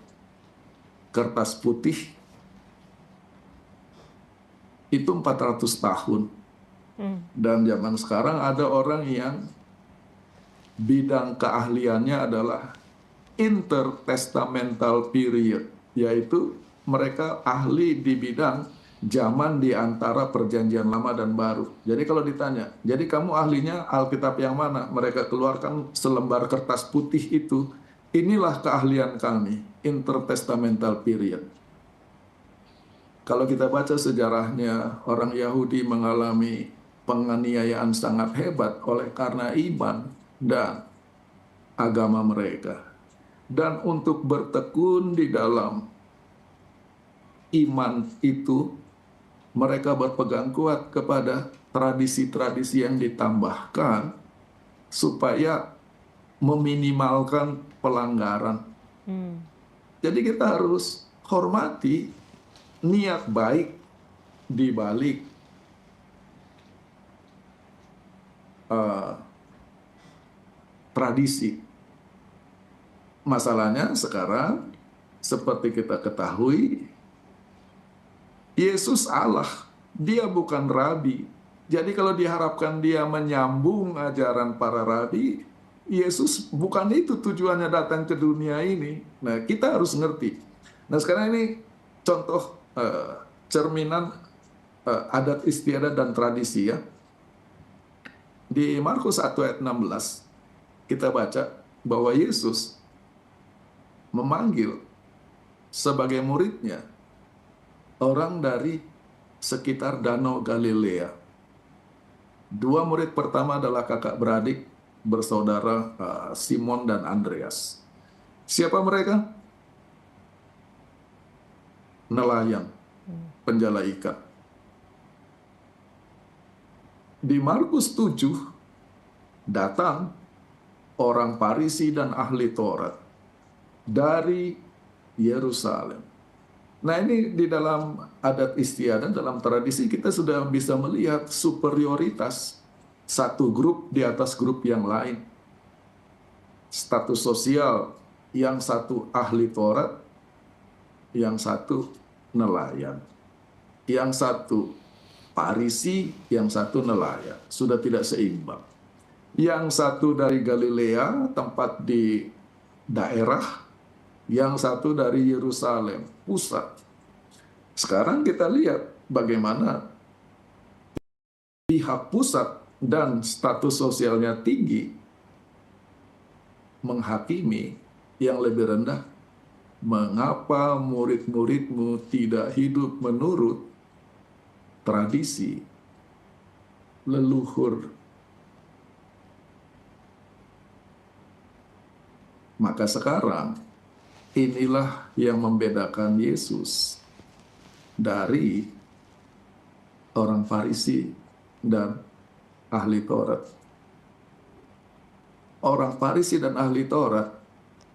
kertas putih, itu 400 tahun. Dan zaman sekarang ada orang yang bidang keahliannya adalah intertestamental period, yaitu mereka ahli di bidang zaman di antara perjanjian lama dan baru. Jadi kalau ditanya, jadi kamu ahlinya Alkitab yang mana? Mereka keluarkan selembar kertas putih itu. Inilah keahlian kami, intertestamental period. Kalau kita baca sejarahnya, orang Yahudi mengalami penganiayaan sangat hebat oleh karena iman dan agama mereka. Dan untuk bertekun di dalam iman itu, mereka berpegang kuat kepada tradisi-tradisi yang ditambahkan supaya meminimalkan pelanggaran. Jadi kita harus hormati niat baik di balik tradisi. Masalahnya sekarang, seperti kita ketahui, Yesus Allah, dia bukan rabi. Jadi kalau diharapkan dia menyambung ajaran para rabi, Yesus bukan itu tujuannya datang ke dunia ini. Nah, kita harus ngerti. Nah, sekarang ini contoh cerminan adat istiadat dan tradisi ya. Di Markus 1 ayat 16, kita baca bahwa Yesus memanggil sebagai muridnya orang dari sekitar Danau Galilea. Dua murid pertama adalah kakak beradik bersaudara Simon dan Andreas. Siapa mereka? Nelayan, penjala ikan. Di Markus 7 datang orang Farisi dan ahli Taurat dari Yerusalem. Nah, ini di dalam adat istiadat, dalam tradisi kita sudah bisa melihat superioritas satu grup di atas grup yang lain. Status sosial, yang satu ahli Taurat, yang satu nelayan. Yang satu Farisi, yang satu nelayan. Sudah tidak seimbang. Yang satu dari Galilea, tempat di daerah, yang satu dari Yerusalem, pusat. Sekarang kita lihat bagaimana pihak pusat dan status sosialnya tinggi menghakimi yang lebih rendah. Mengapa murid-muridmu tidak hidup menurut tradisi leluhur? Maka sekarang inilah yang membedakan Yesus dari orang Farisi dan ahli Taurat. Orang Farisi dan ahli Taurat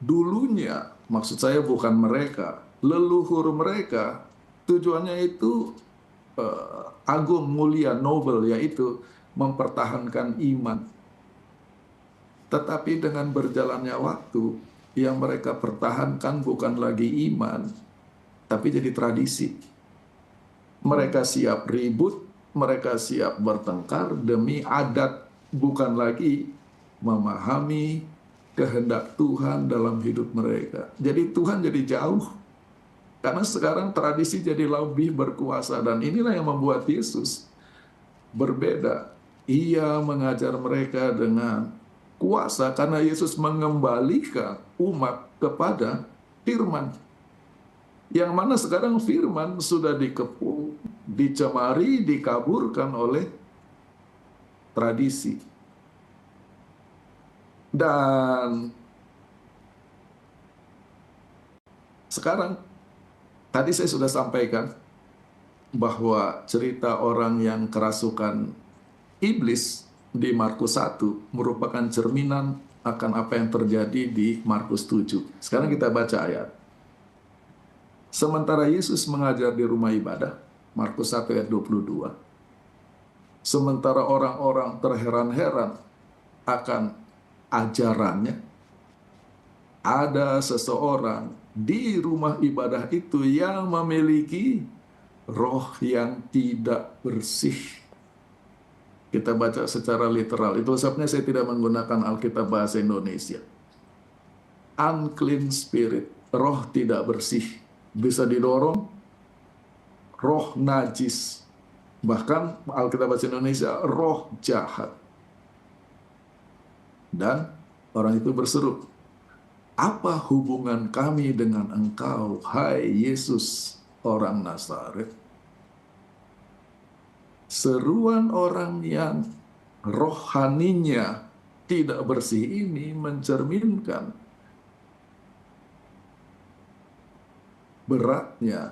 dulunya, maksud saya bukan mereka, leluhur mereka tujuannya itu agung, mulia, noble, yaitu mempertahankan iman. Tetapi dengan berjalannya waktu, yang mereka pertahankan bukan lagi iman, tapi jadi tradisi. Mereka siap ribut, mereka siap bertengkar demi adat, bukan lagi memahami kehendak Tuhan dalam hidup mereka. Jadi Tuhan jadi jauh. Karena sekarang tradisi jadi lebih berkuasa, dan inilah yang membuat Yesus berbeda. Ia mengajar mereka dengan kuasa karena Yesus mengembalikan umat kepada firman. Yang mana sekarang firman sudah dikepung, dicemari, dikaburkan oleh tradisi. Dan sekarang, tadi saya sudah sampaikan bahwa cerita orang yang kerasukan iblis di Markus 1 merupakan cerminan akan apa yang terjadi di Markus 7. Sekarang kita baca ayat. Sementara Yesus mengajar di rumah ibadah, Markus 1 ayat 22. Sementara orang-orang terheran-heran akan ajarannya, ada seseorang di rumah ibadah itu yang memiliki roh yang tidak bersih. Kita baca secara literal. Itu sebabnya saya tidak menggunakan Alkitab bahasa Indonesia. Unclean spirit, roh tidak bersih. Bisa didorong, roh najis. Bahkan Alkitab bahasa Indonesia, roh jahat. Dan orang itu berseru, "Apa hubungan kami dengan engkau, hai Yesus, orang Nazaret?" Seruan orang yang rohaninya tidak bersih ini mencerminkan beratnya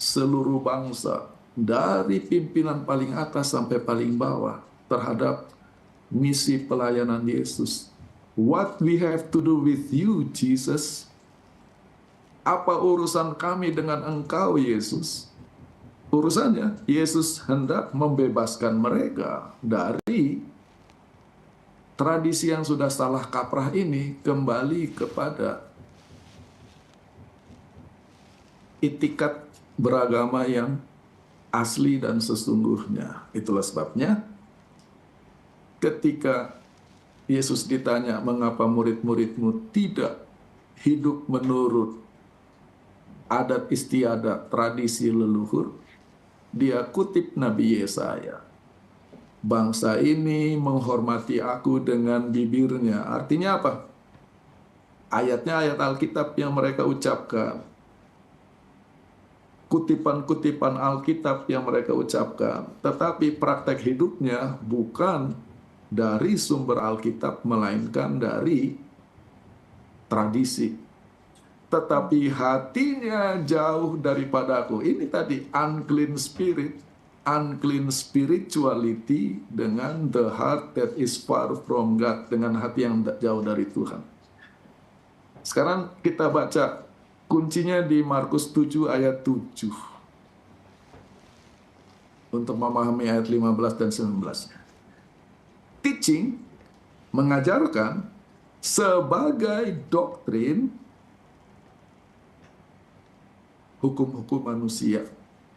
seluruh bangsa, dari pimpinan paling atas sampai paling bawah, terhadap misi pelayanan Yesus. What we have to do with you, Jesus? Apa urusan kami dengan engkau, Yesus? Urusannya, Yesus hendak membebaskan mereka dari tradisi yang sudah salah kaprah ini, kembali kepada itikat beragama yang asli dan sesungguhnya. Itulah sebabnya ketika Yesus ditanya mengapa murid-muridmu tidak hidup menurut adat istiadat tradisi leluhur, dia kutip Nabi Yesaya. Bangsa ini menghormati aku dengan bibirnya. Artinya apa? Ayatnya ayat Alkitab yang mereka ucapkan. kutipan-kutipan Alkitab yang mereka ucapkan, tetapi praktek hidupnya bukan dari sumber Alkitab, melainkan dari tradisi. Tetapi hatinya jauh daripadaku. Ini tadi unclean spirit, unclean spirituality dengan the heart that is far from God, dengan hati yang jauh dari Tuhan. Sekarang kita baca kuncinya di Markus 7 ayat 7. Untuk memahami ayat 15 dan 19. Teaching, mengajarkan sebagai doktrin hukum-hukum manusia,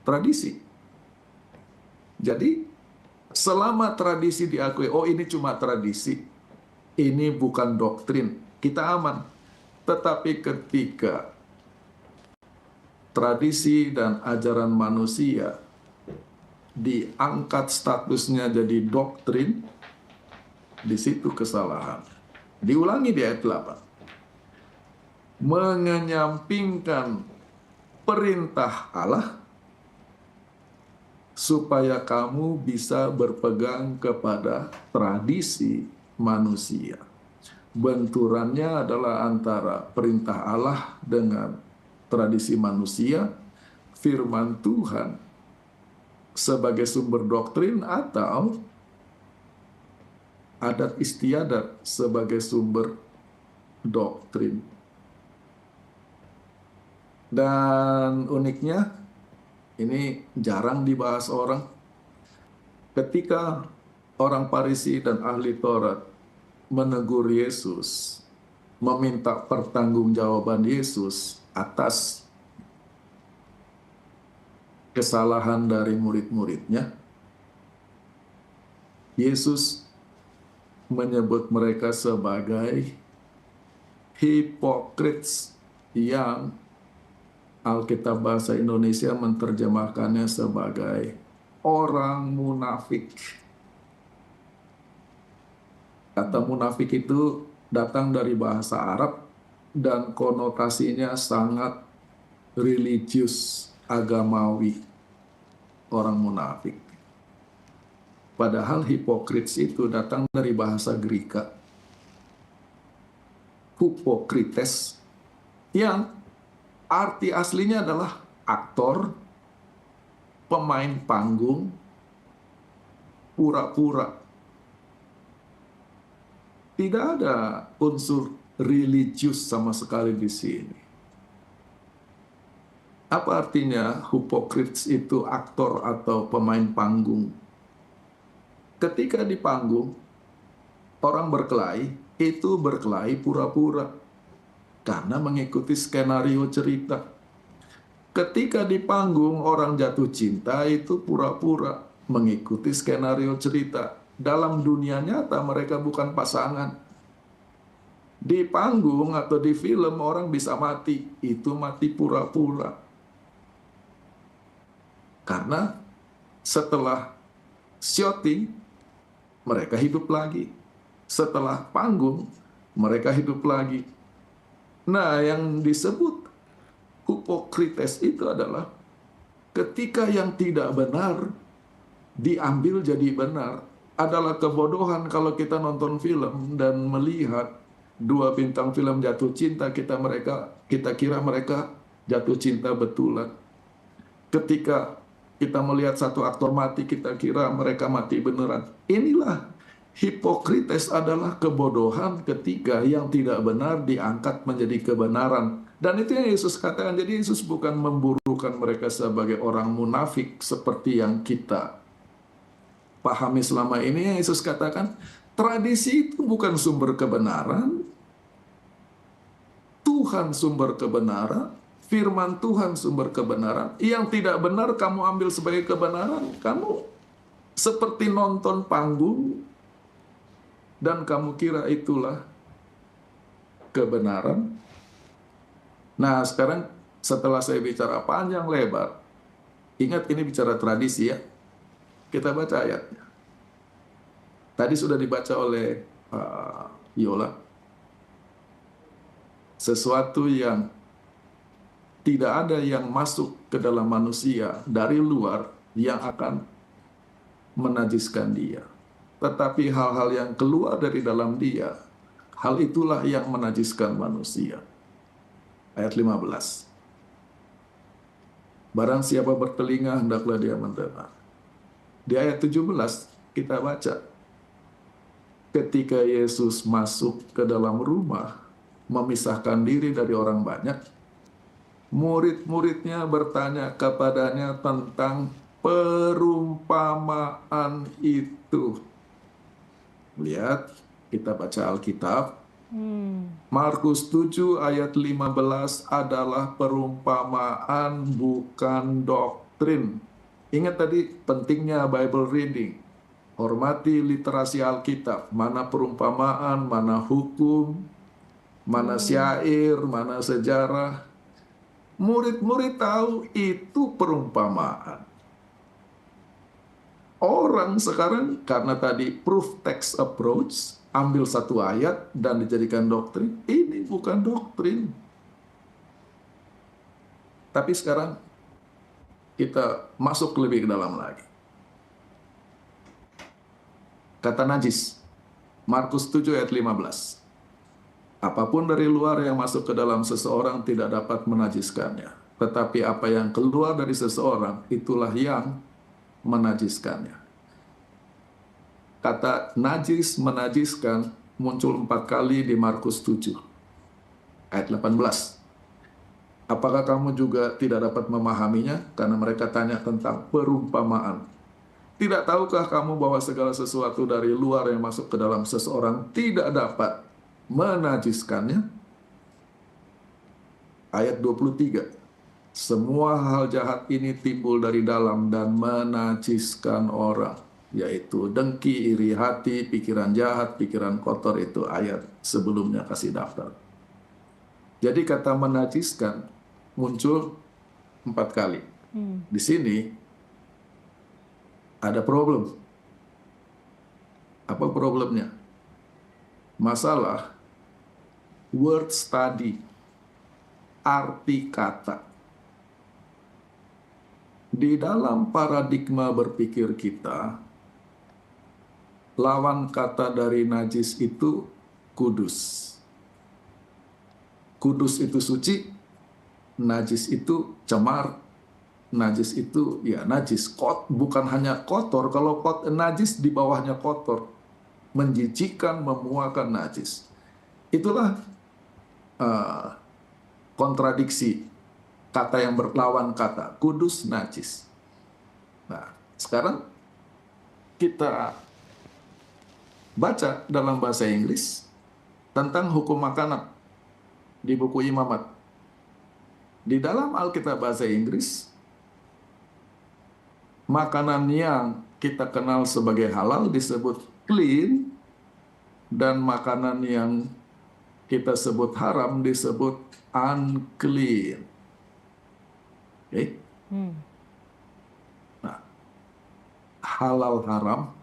tradisi. Jadi, selama tradisi diakui, oh ini cuma tradisi, ini bukan doktrin, kita aman. Tetapi ketika tradisi dan ajaran manusia diangkat statusnya jadi doktrin, di situ kesalahan. Diulangi di ayat 8. Mengenyampingkan perintah Allah supaya kamu bisa berpegang kepada tradisi manusia. Benturannya adalah antara perintah Allah dengan tradisi manusia, firman Tuhan sebagai sumber doktrin, atau adat istiadat sebagai sumber doktrin. Dan uniknya, ini jarang dibahas orang. Ketika orang Farisi dan ahli Taurat menegur Yesus, meminta pertanggungjawaban Yesus atas kesalahan dari murid-muridnya, Yesus menyebut mereka sebagai hypocrites, yang Alkitab bahasa Indonesia menerjemahkannya sebagai orang munafik. Kata munafik itu datang dari bahasa Arab dan konotasinya sangat religius, agamawi, orang munafik. Padahal hipokrites itu datang dari bahasa Greka, hupokrites, yang arti aslinya adalah aktor, pemain panggung, pura-pura. Tidak ada unsur religius sama sekali di sini. Apa artinya hipokrites itu aktor atau pemain panggung? Ketika di panggung, orang berkelahi, itu berkelahi pura-pura karena mengikuti skenario cerita. Ketika di panggung orang jatuh cinta, itu pura-pura mengikuti skenario cerita. Dalam dunia nyata mereka bukan pasangan. Di panggung atau di film orang bisa mati, itu mati pura-pura. Karena setelah syuting, mereka hidup lagi. Setelah panggung, mereka hidup lagi. Nah, yang disebut hipokrites itu adalah ketika yang tidak benar diambil jadi benar. Adalah kebodohan kalau kita nonton film dan melihat dua bintang film jatuh cinta, kita kira mereka jatuh cinta betulan. Ketika kita melihat satu aktor mati, kita kira mereka mati beneran. Inilah hipokrites, adalah kebodohan ketika yang tidak benar diangkat menjadi kebenaran. Dan itu yang Yesus katakan. Jadi Yesus bukan memburukan mereka sebagai orang munafik seperti yang kita pahami selama ini. Yang Yesus katakan, tradisi itu bukan sumber kebenaran. Tuhan sumber kebenaran, firman Tuhan sumber kebenaran. Yang tidak benar kamu ambil sebagai kebenaran. Kamu seperti nonton panggung dan kamu kira itulah kebenaran. Nah, sekarang setelah saya bicara panjang lebar, ingat ini bicara tradisi ya. Kita baca ayatnya. Tadi sudah dibaca oleh Yola. Sesuatu yang Tidak ada yang masuk ke dalam manusia dari luar yang akan menajiskan dia. Tetapi hal-hal yang keluar dari dalam dia, hal itulah yang menajiskan manusia. Ayat 15. Barang siapa bertelinga, hendaklah dia mendengar. Di ayat 17 kita baca, ketika Yesus masuk ke dalam rumah, memisahkan diri dari orang banyak, murid-muridnya bertanya kepadanya tentang perumpamaan itu. Lihat, kita baca Alkitab. Markus 7 ayat 15 adalah perumpamaan, bukan doktrin. Ingat tadi pentingnya Bible reading. Hormati literasi Alkitab. Mana perumpamaan, mana hukum, mana syair, mana sejarah. Murid-murid tahu itu perumpamaan. Orang sekarang karena tadi proof text approach, ambil satu ayat dan dijadikan doktrin. Ini bukan doktrin. Tapi sekarang kita masuk lebih ke dalam lagi. Kata najis, Markus 7 ayat 15. Apapun dari luar yang masuk ke dalam seseorang tidak dapat menajiskannya. Tetapi apa yang keluar dari seseorang, itulah yang menajiskannya. Kata najis, menajiskan muncul 4 kali di Markus 7 ayat 18. Apakah kamu juga tidak dapat memahaminya? Karena mereka tanya tentang perumpamaan. Tidak tahukah kamu bahwa segala sesuatu dari luar yang masuk ke dalam seseorang tidak dapat menajiskannya? Ayat 23. Semua hal jahat ini timbul dari dalam dan menajiskan orang, yaitu dengki, iri hati, pikiran jahat, pikiran kotor. Itu ayat sebelumnya kasih daftar. Jadi kata menajiskan muncul 4 kali. Di sini ada problem. Apa problemnya? Masalah word study, arti kata. Di dalam paradigma berpikir kita, lawan kata dari najis itu kudus. Kudus itu suci, najis itu cemar, najis itu ya najis. Bukan hanya kotor, kalau najis di bawahnya kotor, menjijikan, memuakan najis. Itulah kontradiksi kata yang berlawan kata, kudus, najis. Nah, sekarang kita baca dalam bahasa Inggris tentang hukum makanan di buku Imamat. Di dalam Alkitab bahasa Inggris, makanan yang kita kenal sebagai halal disebut clean, dan makanan yang kita sebut haram disebut unclean. Okay. Nah, halal haram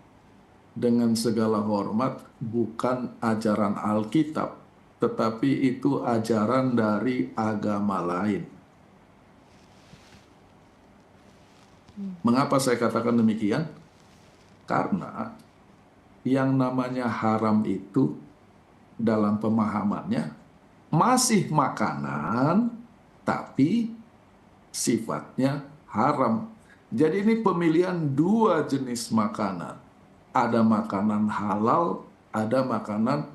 dengan segala hormat bukan ajaran Alkitab, tetapi itu ajaran dari agama lain. Mengapa saya katakan demikian? Karena yang namanya haram itu dalam pemahamannya masih makanan, tapi sifatnya haram. Jadi ini pemilihan 2 jenis makanan. Ada makanan halal, ada makanan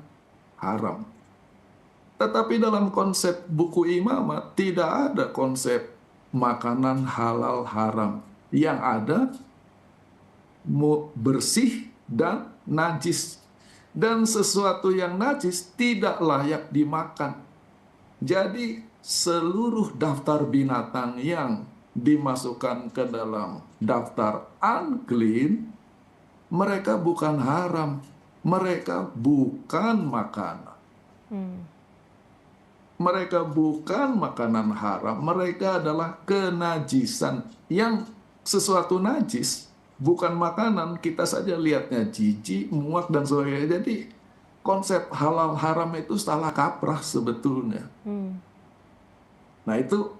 haram. Tetapi dalam konsep buku Imamat tidak ada konsep makanan halal haram. Yang ada bersih dan najis. Dan sesuatu yang najis tidak layak dimakan. Jadi seluruh daftar binatang yang dimasukkan ke dalam daftar unclean, mereka bukan haram, mereka bukan makanan. Mereka bukan makanan haram, mereka adalah kenajisan. Yang sesuatu najis bukan makanan, kita saja lihatnya jijik, muak, dan sebagainya. Jadi konsep halal haram itu salah kaprah sebetulnya. Nah itu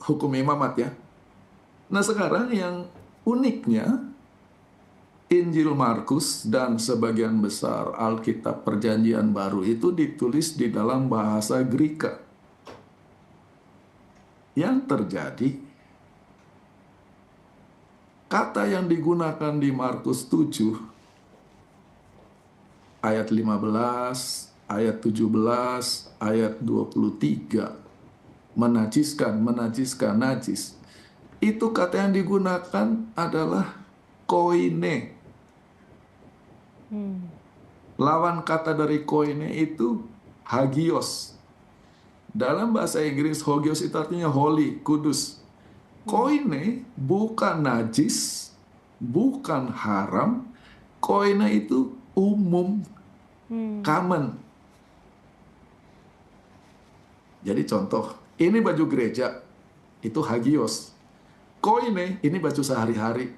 hukum imamat ya. Nah sekarang yang uniknya, Injil Markus dan sebagian besar Alkitab Perjanjian Baru itu ditulis di dalam bahasa Greka. Yang terjadi, kata yang digunakan di Markus 7, ayat 15, ayat 17, ayat 23, menajiskan, najis. Itu kata yang digunakan adalah koine. Lawan kata dari koine itu hagios. Dalam bahasa Inggris, hagios itu artinya holy, kudus. Koine bukan najis, bukan haram. Koine itu umum, common. Jadi contoh, ini baju gereja, itu hagios. Koine, ini baju sehari-hari.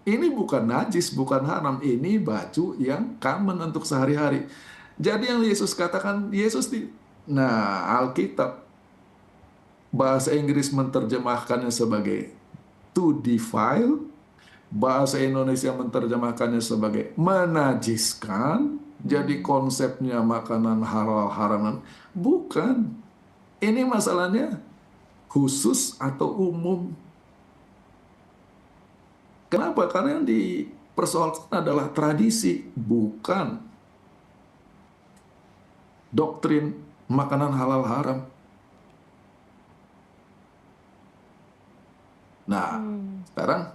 Ini bukan najis, bukan haram. Ini baju yang common untuk sehari-hari. Jadi yang Yesus katakan, Nah, Alkitab, bahasa Inggris menerjemahkannya sebagai to defile, bahasa Indonesia menerjemahkannya sebagai menajiskan. Jadi konsepnya makanan halal haraman. Bukan. Ini masalahnya khusus atau umum. Kenapa? Karena yang dipersoalkan adalah tradisi, bukan doktrin makanan halal haram. Nah, sekarang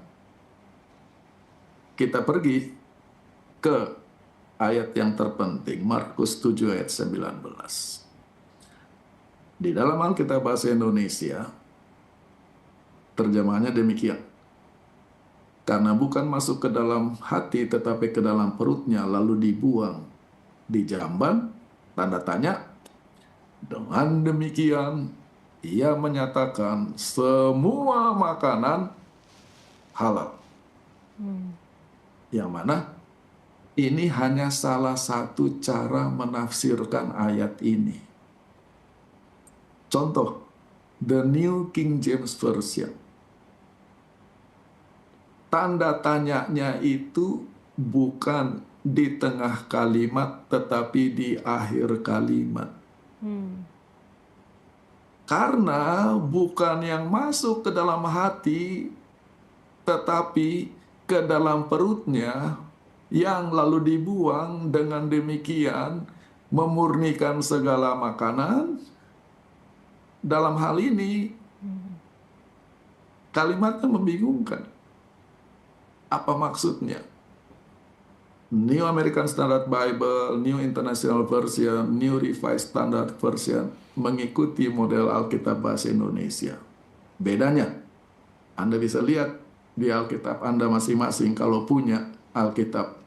kita pergi ke ayat yang terpenting, Markus 7 ayat 19. Di dalam Alkitab bahasa Indonesia, terjemahannya demikian. Karena bukan masuk ke dalam hati, tetapi ke dalam perutnya, lalu dibuang, dijamban, tanda tanya. Dengan demikian, ia menyatakan semua makanan halal. Yang mana ini hanya salah satu cara menafsirkan ayat ini. Contoh, The New King James Version. Tanda tanyanya itu bukan di tengah kalimat, tetapi di akhir kalimat. Karena bukan yang masuk ke dalam hati, tetapi ke dalam perutnya, yang lalu dibuang, dengan demikian memurnikan segala makanan. Dalam hal ini, kalimatnya membingungkan. Apa maksudnya? New American Standard Bible, New International Version, New Revised Standard Version mengikuti model Alkitab bahasa Indonesia. Bedanya, Anda bisa lihat di Alkitab Anda masing-masing kalau punya Alkitab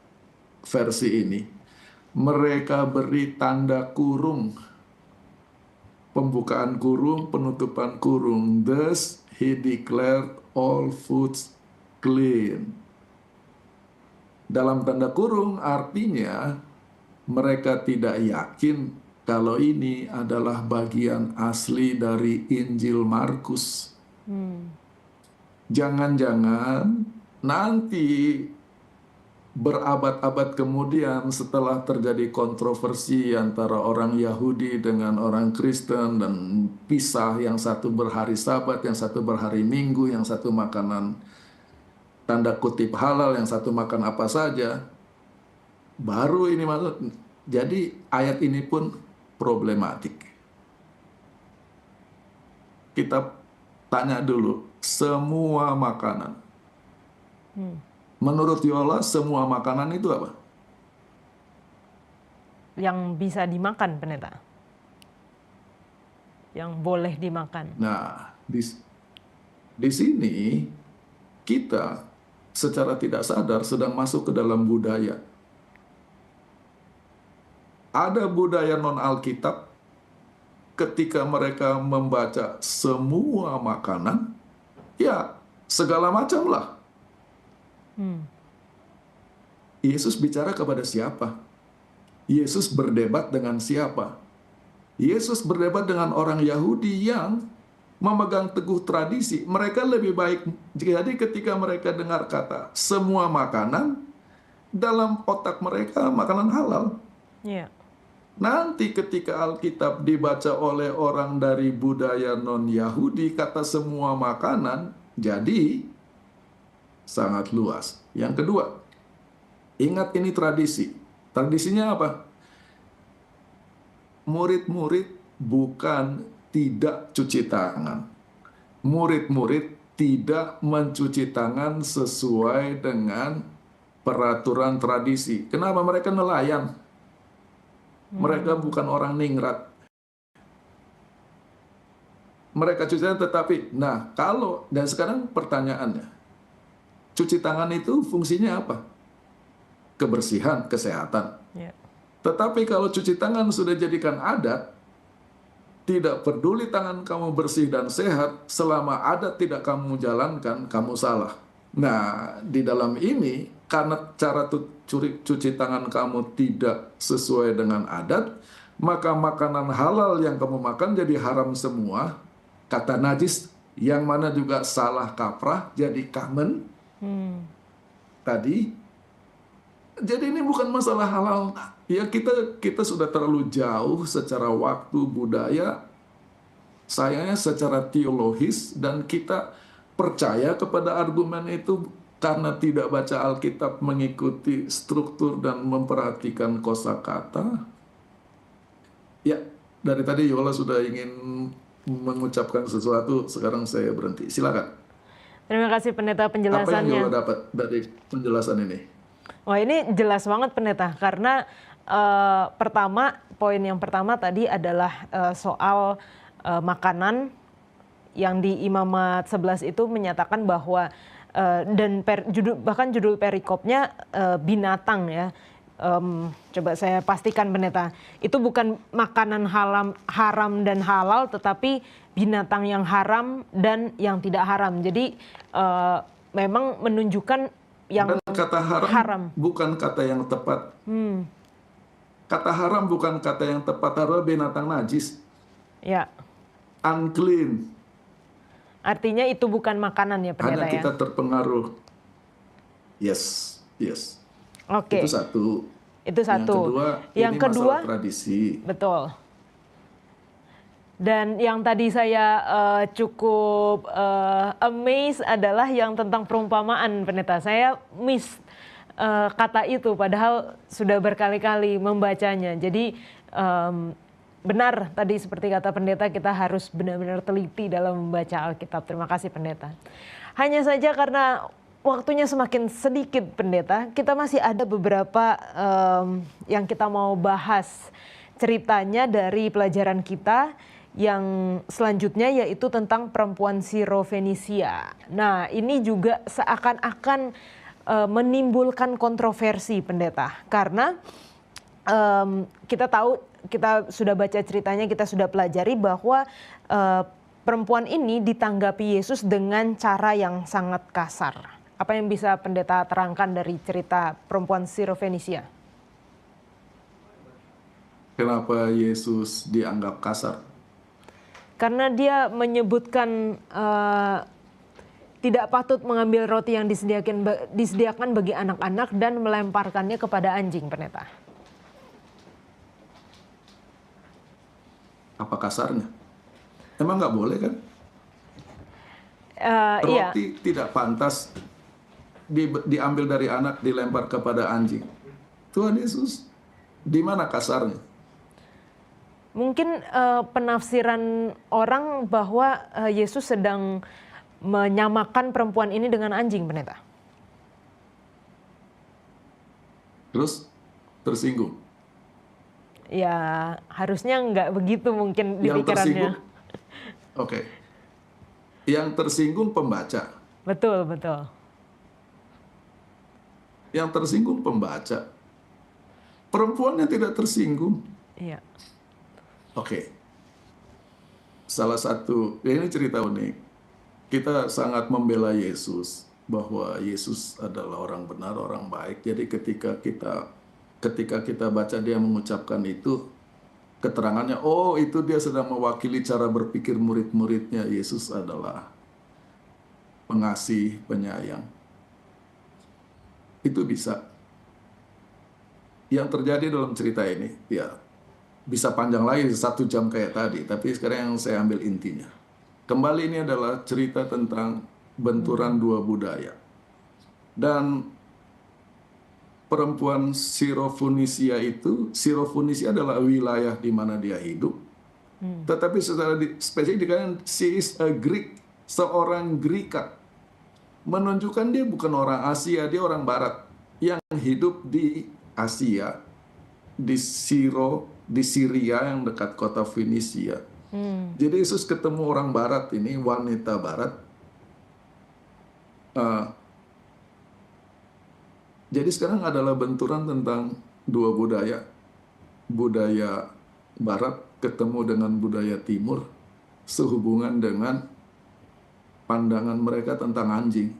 versi ini. Mereka beri tanda kurung, pembukaan kurung, penutupan kurung. Thus he declared all foods clean. Dalam tanda kurung artinya mereka tidak yakin kalau ini adalah bagian asli dari Injil Markus. Jangan-jangan nanti berabad-abad kemudian setelah terjadi kontroversi antara orang Yahudi dengan orang Kristen dan pisah, yang satu berhari Sabat, yang satu berhari Minggu, yang satu makanan tanda kutip halal, yang satu makan apa saja. Baru ini masuk. Jadi ayat ini pun problematik. Kita tanya dulu, semua makanan. Menurut Yola, semua makanan itu apa? Yang bisa dimakan, pendeta. Yang boleh dimakan. Nah, di sini kita secara tidak sadar sedang masuk ke dalam budaya. Ada budaya non-Alkitab ketika mereka membaca semua makanan, ya segala macam lah. Yesus bicara kepada siapa? Yesus berdebat dengan siapa? Yesus berdebat dengan orang Yahudi yang memegang teguh tradisi. Mereka lebih baik, jadi ketika mereka dengar kata semua makanan, dalam otak mereka makanan halal. Iya. Nanti ketika Alkitab dibaca oleh orang dari budaya non-Yahudi, kata semua makanan, jadi sangat luas. Yang kedua, ingat ini tradisi. Tradisinya apa? Murid-murid bukan tidak cuci tangan. Murid-murid tidak mencuci tangan sesuai dengan peraturan tradisi. Kenapa? Mereka nelayan. Mereka bukan orang ningrat. Mereka cuci tangan tetapi, nah kalau, dan sekarang pertanyaannya, cuci tangan itu fungsinya apa? Kebersihan, kesehatan. Iya. Tetapi kalau cuci tangan sudah jadikan adat, tidak peduli tangan kamu bersih dan sehat, selama adat tidak kamu jalankan, kamu salah. Nah, di dalam ini, karena cara cuci tangan kamu tidak sesuai dengan adat, maka makanan halal yang kamu makan jadi haram semua. Kata najis, yang mana juga salah kaprah, jadi common. Tadi, jadi ini bukan masalah halal. Ya kita sudah terlalu jauh secara waktu, budaya, sayangnya secara teologis, dan kita percaya kepada argumen itu karena tidak baca Alkitab, mengikuti struktur dan memperhatikan kosakata. Ya, dari tadi Yola sudah ingin mengucapkan sesuatu, sekarang saya berhenti. Silakan. Terima kasih Pendeta Apa yang penjelasannya. Yola dapat dari penjelasan ini? Wah, ini jelas banget Pendeta, karena poin yang pertama tadi adalah soal makanan yang di Imamat 11 itu menyatakan bahwa bahkan judul perikopnya binatang ya. Coba saya pastikan Pendeta, itu bukan makanan haram dan halal, tetapi binatang yang haram dan yang tidak haram. Jadi memang menunjukkan yang Dan kata haram bukan kata yang tepat. Kata haram bukan kata yang tepat, harusnya binatang najis. Ya. Unclean. Artinya itu bukan makanan ya Pendeta. Hanya kita terpengaruh. Yes. Oke. Itu satu. Itu satu. Yang kedua, masalah tradisi. Betul. Dan yang tadi saya cukup amazed adalah yang tentang perumpamaan Pendeta. Saya miss kata itu padahal sudah berkali-kali membacanya. Jadi benar tadi seperti kata Pendeta, kita harus benar-benar teliti dalam membaca Alkitab. Terima kasih Pendeta. Hanya saja karena waktunya semakin sedikit Pendeta, kita masih ada beberapa yang kita mau bahas ceritanya dari pelajaran kita yang selanjutnya, yaitu tentang perempuan Sirofenisia. Nah, ini juga seakan-akan menimbulkan kontroversi Pendeta, karena kita tahu, kita sudah baca ceritanya, kita sudah pelajari bahwa perempuan ini ditanggapi Yesus dengan cara yang sangat kasar. Apa yang bisa Pendeta terangkan dari cerita perempuan Sirofenisia? Kenapa Yesus dianggap kasar? Karena dia menyebutkan tidak patut mengambil roti yang disediakan bagi anak-anak dan melemparkannya kepada anjing Pendeta. Apa kasarnya? Emang nggak boleh kan? Roti tidak pantas diambil dari anak, dilempar kepada anjing. Tuhan Yesus, di mana kasarnya? Mungkin penafsiran orang bahwa Yesus sedang menyamakan perempuan ini dengan anjing Pendeta. Terus tersinggung. Ya, harusnya nggak begitu mungkin di pikirannya. Oke. Yang tersinggung pembaca. Betul. Yang tersinggung pembaca. Perempuan yang tidak tersinggung. Iya. Oke. Salah satu, ini cerita unik. Kita sangat membela Yesus, bahwa Yesus adalah orang benar, orang baik. Jadi ketika kita baca dia mengucapkan itu, keterangannya, oh itu dia sedang mewakili cara berpikir murid-muridnya. Yesus adalah pengasih, penyayang. Itu bisa. Yang terjadi dalam cerita ini, ya bisa panjang lagi 1 jam kayak tadi, tapi sekarang yang saya ambil intinya. Kembali ini adalah cerita tentang benturan dua budaya. Dan perempuan Sirofenisia adalah wilayah di mana dia hidup. Tetapi secara spesifik dikatakan she is a Greek, seorang Greka. Menunjukkan dia bukan orang Asia, dia orang Barat yang hidup di Asia, di Syria yang dekat kota Fenisia. Jadi Yesus ketemu orang Barat ini, wanita Barat. Jadi sekarang adalah benturan tentang dua budaya. Budaya Barat ketemu dengan budaya Timur sehubungan dengan pandangan mereka tentang anjing.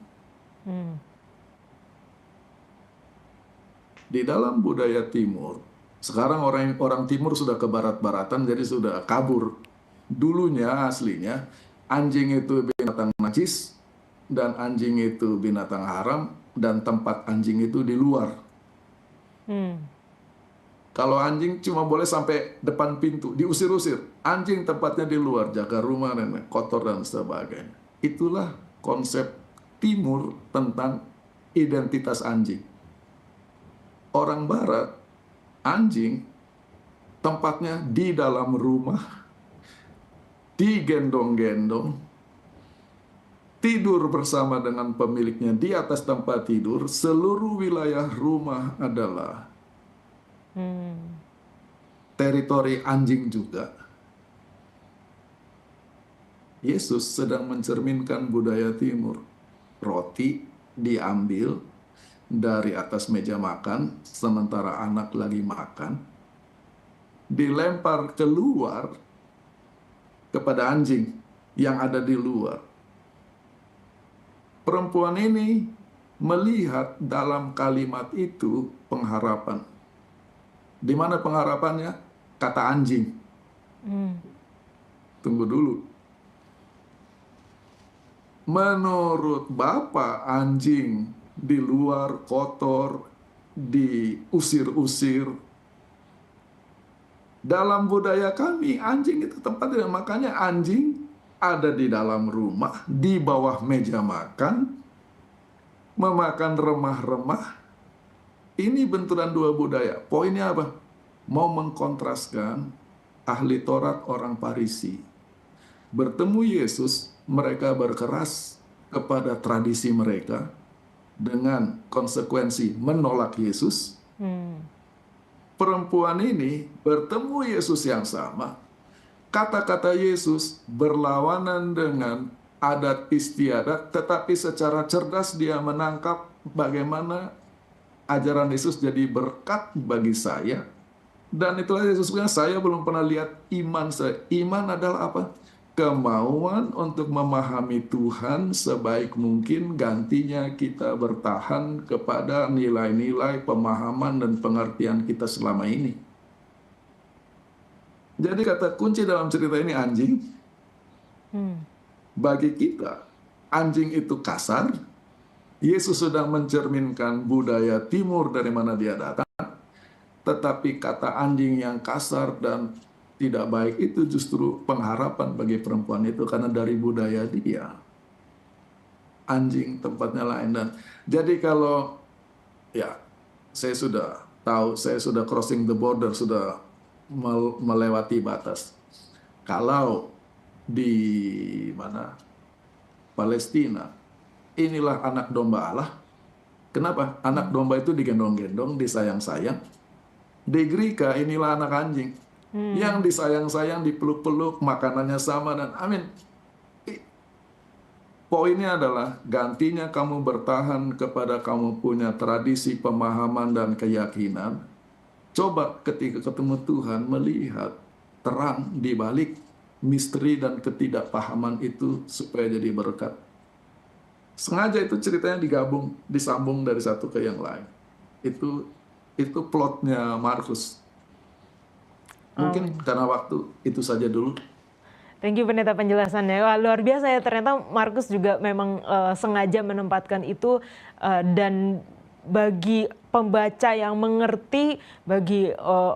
Di dalam budaya Timur, sekarang orang Timur sudah ke barat-baratan, jadi sudah kabur. Dulunya aslinya anjing itu binatang najis dan anjing itu binatang haram dan tempat anjing itu di luar. Kalau anjing cuma boleh sampai depan pintu, diusir-usir. Anjing tempatnya di luar, jaga rumah dan kotor dan sebagainya. Itulah konsep Timur tentang identitas anjing. Orang Barat, anjing tempatnya di dalam rumah, digendong-gendong, tidur bersama dengan pemiliknya di atas tempat tidur. Seluruh wilayah rumah adalah teritori anjing juga. Yesus sedang mencerminkan budaya Timur. Roti diambil dari atas meja makan, sementara anak lagi makan, dilempar keluar kepada anjing yang ada di luar. Perempuan ini melihat dalam kalimat itu pengharapan. Di mana pengharapannya? Kata anjing. Tunggu dulu. Menurut Bapak, anjing di luar kotor, diusir-usir. Dalam budaya kami, anjing itu tempatnya, makanya anjing ada di dalam rumah, di bawah meja makan, memakan remah-remah. Ini benturan dua budaya. Poinnya apa? Mau mengkontraskan ahli Taurat orang Farisi. Bertemu Yesus, mereka berkeras kepada tradisi mereka dengan konsekuensi menolak Yesus. Perempuan ini bertemu Yesus yang sama. Kata-kata Yesus berlawanan dengan adat istiadat, tetapi secara cerdas dia menangkap bagaimana ajaran Yesus jadi berkat bagi saya. Dan itulah Yesus bilang, saya belum pernah lihat iman saya. Iman adalah apa? Kemauan untuk memahami Tuhan sebaik mungkin, gantinya kita bertahan kepada nilai-nilai pemahaman dan pengertian kita selama ini. Jadi kata kunci dalam cerita ini anjing. Bagi kita, anjing itu kasar. Yesus sedang mencerminkan budaya Timur dari mana dia datang. Tetapi kata anjing yang kasar dan tidak baik itu justru pengharapan bagi perempuan itu, karena dari budaya dia anjing tempatnya lain. Dan jadi kalau ya saya sudah tahu, saya sudah crossing the border, sudah melewati batas. Kalau di mana Palestina, inilah anak domba Allah. Kenapa? Anak domba itu digendong-gendong, disayang-sayang. Di Greka inilah anak anjing. Yang disayang-sayang, dipeluk-peluk, makanannya sama, dan amin. Poinnya adalah gantinya kamu bertahan kepada kamu punya tradisi, pemahaman, dan keyakinan. Coba ketika ketemu Tuhan melihat terang di balik misteri dan ketidakpahaman itu supaya jadi berkat. Sengaja itu ceritanya digabung, disambung dari satu ke yang lain. Itu plotnya Markus. Mungkin karena waktu itu saja dulu. Thank you Pendeta penjelasannya. Wah, luar biasa ya, ternyata Markus juga memang sengaja menempatkan itu, dan bagi pembaca yang mengerti, bagi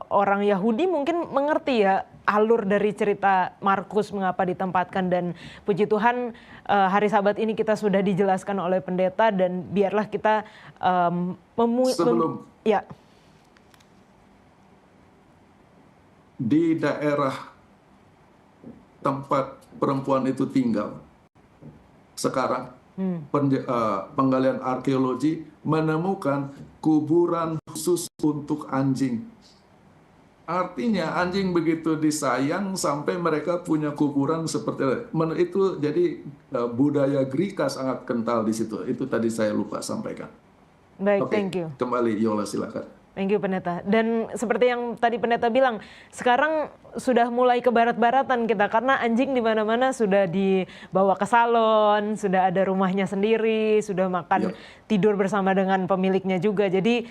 orang Yahudi mungkin mengerti ya alur dari cerita Markus mengapa ditempatkan, dan puji Tuhan hari Sabat ini kita sudah dijelaskan oleh pendeta, dan biarlah kita ya. Di daerah tempat perempuan itu tinggal sekarang, penggalian arkeologi menemukan kuburan khusus untuk anjing. Artinya anjing begitu disayang sampai mereka punya kuburan seperti itu. Jadi budaya Greka sangat kental di situ. Itu tadi saya lupa sampaikan. Baik, thank you. Kembali Yola, silakan. Thank you Pendeta. Dan seperti yang tadi Pendeta bilang, sekarang sudah mulai ke barat-baratan kita, karena anjing di mana-mana sudah dibawa ke salon, sudah ada rumahnya sendiri, sudah makan, tidur bersama dengan pemiliknya juga. Jadi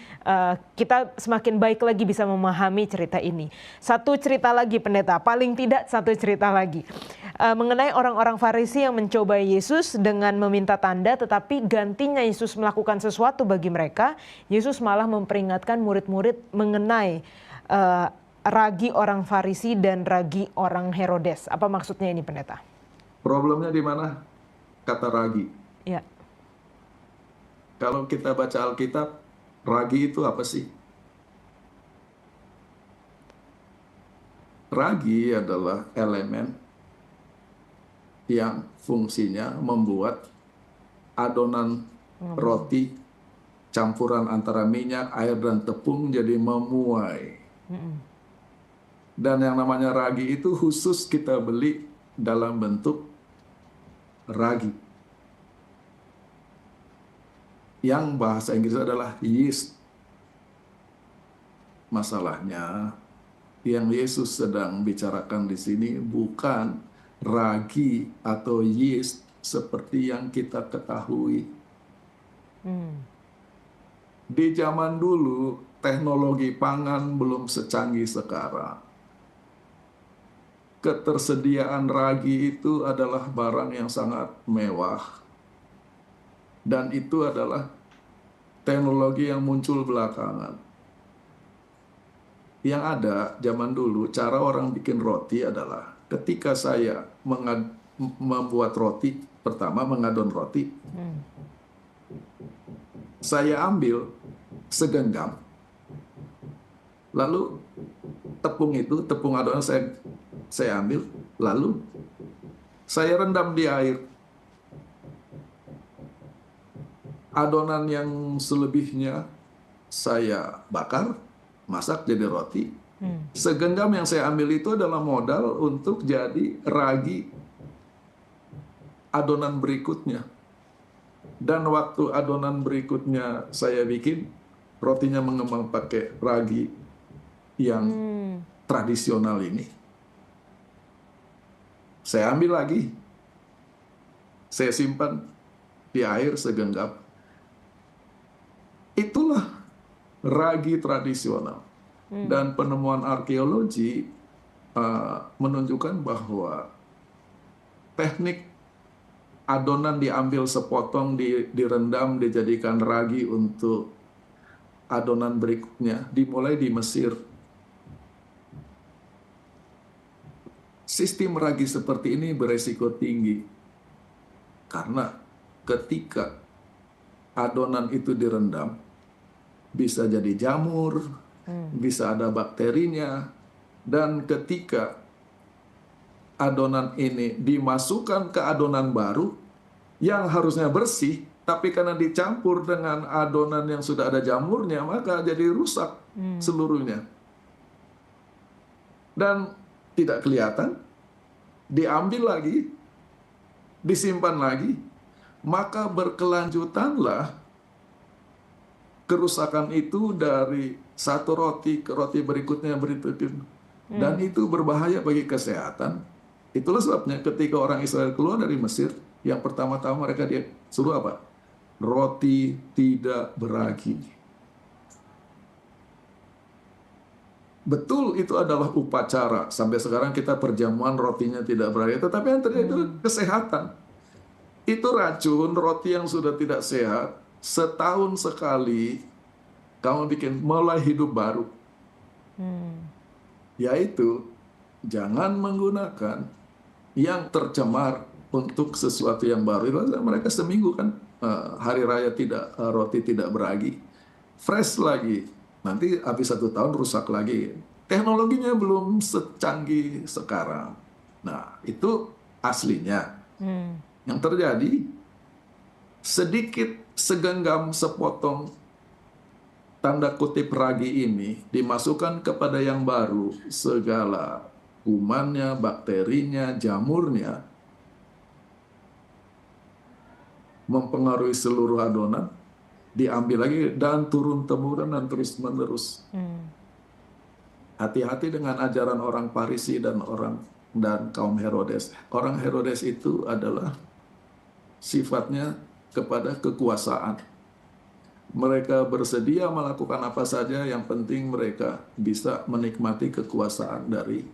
kita semakin baik lagi bisa memahami cerita ini. Satu cerita lagi Pendeta, paling tidak satu cerita lagi. Mengenai orang-orang Farisi yang mencobai Yesus dengan meminta tanda, tetapi gantinya Yesus melakukan sesuatu bagi mereka, Yesus malah memperingatkan murid-murid mengenai ragi orang Farisi dan ragi orang Herodes. Apa maksudnya ini Pendeta? Problemnya di mana? Kata ragi. Ya. Kalau kita baca Alkitab, ragi itu apa sih? Ragi adalah elemen yang fungsinya membuat adonan roti campuran antara minyak, air, dan tepung jadi memuai. Dan yang namanya ragi itu khusus kita beli dalam bentuk ragi. Yang bahasa Inggris adalah yeast. Masalahnya, yang Yesus sedang bicarakan di sini bukan ragi atau yeast seperti yang kita ketahui. Di zaman dulu, teknologi pangan belum secanggih sekarang. Ketersediaan ragi itu adalah barang yang sangat mewah. Dan itu adalah teknologi yang muncul belakangan. Yang ada zaman dulu, cara orang bikin roti adalah ketika saya membuat roti, pertama mengadon roti, saya ambil segenggam, lalu tepung adonan saya ambil, lalu saya rendam di air. Adonan yang selebihnya saya bakar, masak jadi roti. Segenggam yang saya ambil itu adalah modal untuk jadi ragi adonan berikutnya. Dan waktu adonan berikutnya saya bikin, rotinya mengembang pakai ragi yang tradisional ini. Saya ambil lagi, saya simpan di air segenggam. Itulah ragi tradisional. Dan penemuan arkeologi menunjukkan bahwa teknik adonan diambil sepotong, direndam, dijadikan ragi untuk adonan berikutnya dimulai di Mesir. Sistem ragi seperti ini beresiko tinggi karena ketika adonan itu direndam bisa jadi jamur, bisa ada bakterinya, dan ketika adonan ini dimasukkan ke adonan baru yang harusnya bersih, tapi karena dicampur dengan adonan yang sudah ada jamurnya, maka jadi rusak seluruhnya. Dan tidak kelihatan, diambil lagi, disimpan lagi, maka berkelanjutanlah kerusakan itu dari satu roti ke roti berikutnya. Dan itu berbahaya bagi kesehatan. Itulah sebabnya ketika orang Israel keluar dari Mesir, yang pertama-tama mereka dia suruh apa? Roti tidak beragi. betul itu adalah upacara. Sampai sekarang kita perjamuan rotinya tidak berakhir. Tetapi yang terjadi itu kesehatan. Itu racun, roti yang sudah tidak sehat. Setahun sekali kamu bikin mulai hidup baru. Yaitu jangan menggunakan yang tercemar untuk sesuatu yang baru. Itu mereka seminggu kan hari raya tidak roti tidak beragi. Fresh lagi. Nanti habis 1 tahun rusak lagi. Teknologinya belum secanggih sekarang. Nah, itu aslinya. Yang terjadi, sedikit segenggam sepotong tanda kutip ragi ini dimasukkan kepada yang baru, segala kumannya, bakterinya, jamurnya, mempengaruhi seluruh adonan, diambil lagi dan turun-temurun dan terus-menerus. Hati-hati dengan ajaran orang Farisi dan kaum Herodes. Orang Herodes itu adalah sifatnya kepada kekuasaan. Mereka bersedia melakukan apa saja, yang penting mereka bisa menikmati kekuasaan dari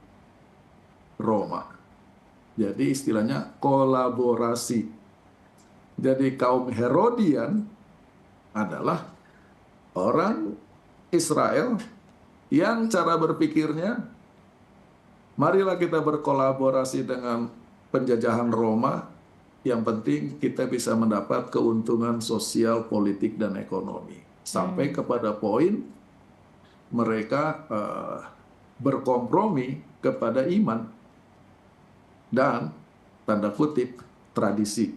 Roma. Jadi istilahnya kolaborasi. Jadi kaum Herodian adalah orang Israel yang cara berpikirnya, marilah kita berkolaborasi dengan penjajahan Roma, yang penting kita bisa mendapat keuntungan sosial, politik, dan ekonomi. Sampai kepada poin mereka berkompromi kepada iman dan tanda kutip tradisi.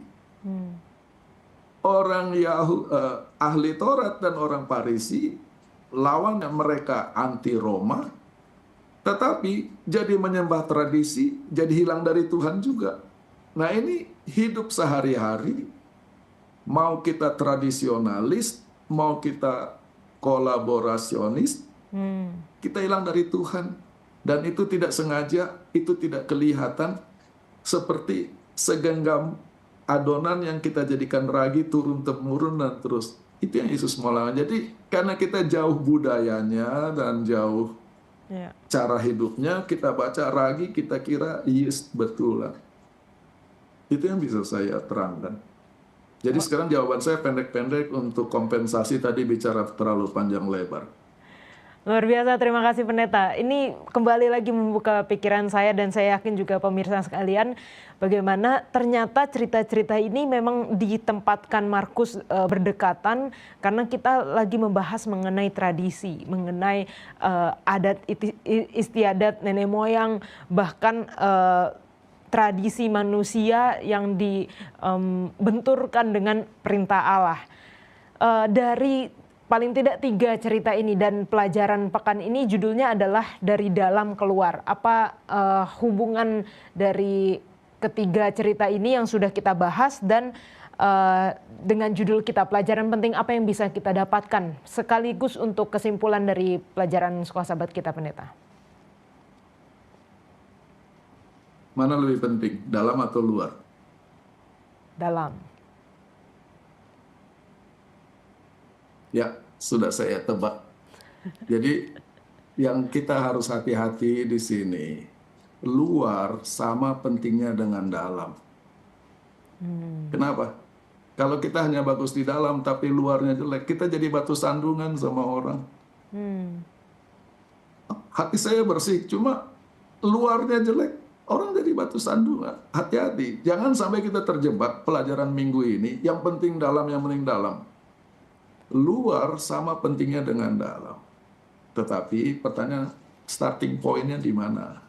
Orang ahli Taurat dan orang Farisi lawan mereka anti Roma, tetapi jadi menyembah tradisi, jadi hilang dari Tuhan juga. Nah, ini hidup sehari-hari, mau kita tradisionalis, mau kita kolaborasionis, kita hilang dari Tuhan. Dan itu tidak sengaja, itu tidak kelihatan, seperti segenggam adonan yang kita jadikan ragi turun-temurun dan terus. Itu yang Yesus mau lawan. Jadi karena kita jauh budayanya dan jauh cara hidupnya, kita baca ragi, kita kira yes, betul lah. Itu yang bisa saya terangkan. Jadi sekarang jawaban saya pendek-pendek, untuk kompensasi tadi bicara terlalu panjang lebar. Luar biasa, terima kasih Pendeta. Ini kembali lagi membuka pikiran saya, dan saya yakin juga pemirsa sekalian, bagaimana ternyata cerita-cerita ini memang ditempatkan Markus berdekatan, karena kita lagi membahas mengenai tradisi, mengenai adat istiadat nenek moyang, bahkan tradisi manusia yang dibenturkan dengan perintah Allah. Dari paling tidak 3 cerita ini dan pelajaran pekan ini judulnya adalah dari dalam keluar. Apa hubungan dari ketiga cerita ini yang sudah kita bahas, dan dengan judul kita, pelajaran penting apa yang bisa kita dapatkan, sekaligus untuk kesimpulan dari pelajaran Sekolah Sahabat kita, Pendeta? Mana lebih penting, dalam atau luar? Dalam. Ya, sudah saya tebak. Jadi yang kita harus hati-hati di sini, luar sama pentingnya dengan dalam. Kenapa? Kalau kita hanya bagus di dalam tapi luarnya jelek, kita jadi batu sandungan sama orang. Hati saya bersih, cuma luarnya jelek, orang jadi batu sandungan. Hati-hati, jangan sampai kita terjebak pelajaran minggu ini, yang penting dalam, yang penting dalam. Luar sama pentingnya dengan dalam. Tetapi pertanyaan, starting point-nya di mana?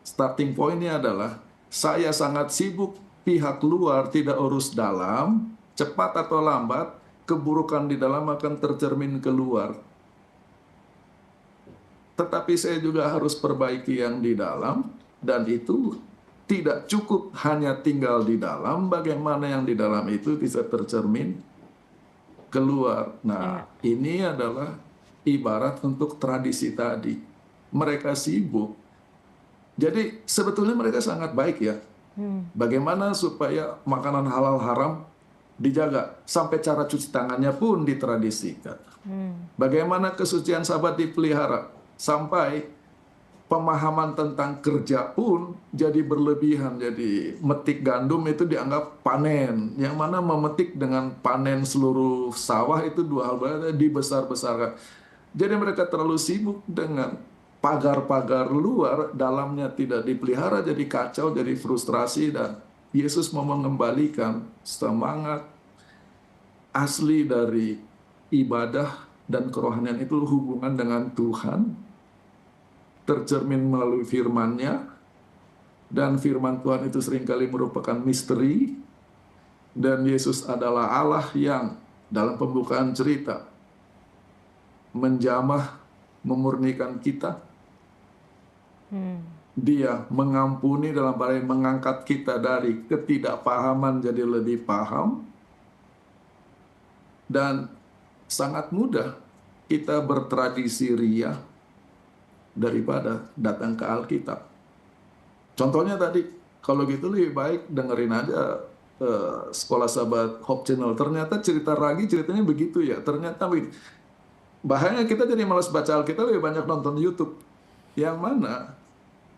Starting point-nya adalah, saya sangat sibuk, pihak luar tidak urus dalam, cepat atau lambat, keburukan di dalam akan tercermin keluar. Tetapi saya juga harus perbaiki yang di dalam, dan itu tidak cukup hanya tinggal di dalam, bagaimana yang di dalam itu bisa tercermin keluar. Nah, ini adalah ibarat untuk tradisi tadi. Mereka sibuk. Jadi sebetulnya mereka sangat baik ya. Bagaimana supaya makanan halal haram dijaga. Sampai cara cuci tangannya pun ditradisikan. Bagaimana kesucian Sabat dipelihara. Sampai pemahaman tentang kerja pun jadi berlebihan. Jadi metik gandum itu dianggap panen. Yang mana memetik dengan panen seluruh sawah itu dua hal berbeda, dibesar-besarkan. Jadi mereka terlalu sibuk dengan pagar-pagar luar, dalamnya tidak dipelihara, jadi kacau, jadi frustrasi. Dan Yesus mau mengembalikan semangat asli dari ibadah dan kerohanian itu, hubungan dengan Tuhan, tercermin melalui firman-Nya. Dan firman Tuhan itu seringkali merupakan misteri. Dan Yesus adalah Allah yang dalam pembukaan cerita menjamah, memurnikan kita. Dia mengampuni, dalam arti mengangkat kita dari ketidakpahaman jadi lebih paham. Dan sangat mudah kita bertradisi ria daripada datang ke Alkitab. Contohnya tadi, kalau gitu lebih baik dengerin aja Sekolah Sabat Hope Channel. Ternyata cerita Ragi ceritanya begitu ya. Ternyata bahaya kita jadi malas baca Alkitab, lebih banyak nonton YouTube. Yang mana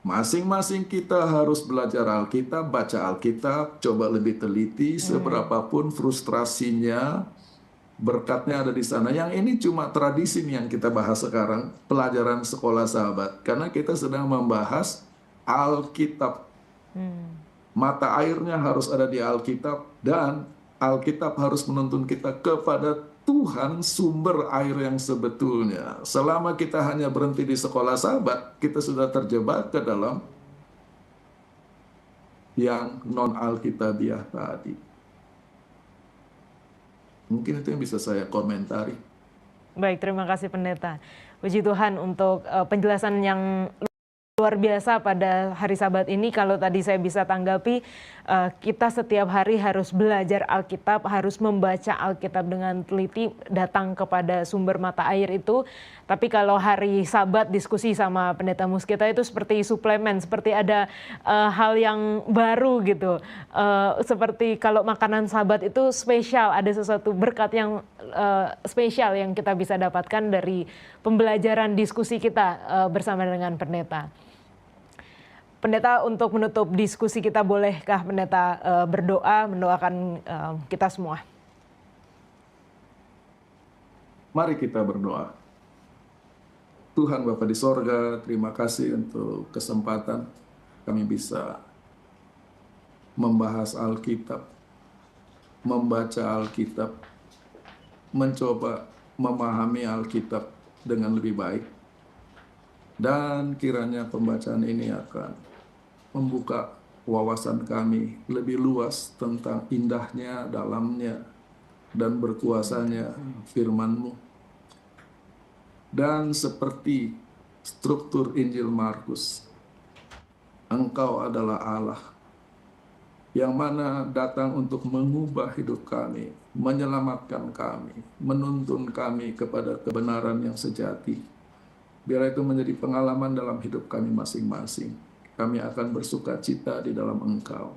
masing-masing kita harus belajar Alkitab, baca Alkitab, coba lebih teliti, seberapapun frustrasinya, berkatnya ada di sana. Yang ini cuma tradisi nih yang kita bahas sekarang, pelajaran Sekolah Sabat. Karena kita sedang membahas Alkitab. Mata airnya harus ada di Alkitab, dan Alkitab harus menuntun kita kepada Tuhan, sumber air yang sebetulnya. Selama kita hanya berhenti di Sekolah Sabat, kita sudah terjebak ke dalam yang non-Alkitabiah tadi. Mungkin itu yang bisa saya komentari. Baik, terima kasih Pendeta. Puji Tuhan untuk penjelasan yang luar biasa pada hari Sabat ini. Kalau tadi saya bisa tanggapi, kita setiap hari harus belajar Alkitab, harus membaca Alkitab dengan teliti, datang kepada sumber mata air itu. Tapi kalau hari Sabat diskusi sama Pendeta Muskita itu seperti suplemen, seperti ada hal yang baru gitu. Seperti kalau makanan Sabat itu spesial, ada sesuatu berkat yang spesial yang kita bisa dapatkan dari pembelajaran diskusi kita bersama dengan Pendeta. Pendeta, untuk menutup diskusi kita, bolehkah Pendeta berdoa, mendoakan kita semua? Mari kita berdoa. Tuhan Bapa di sorga, terima kasih untuk kesempatan kami bisa membahas Alkitab, membaca Alkitab, mencoba memahami Alkitab dengan lebih baik. Dan kiranya pembacaan ini akan membuka wawasan kami lebih luas tentang indahnya, dalamnya, dan berkuasanya firman-Mu. Dan seperti struktur Injil Markus, Engkau adalah Allah yang mana datang untuk mengubah hidup kami, menyelamatkan kami, menuntun kami kepada kebenaran yang sejati. Biar itu menjadi pengalaman dalam hidup kami masing-masing. Kami akan bersuka cita di dalam Engkau.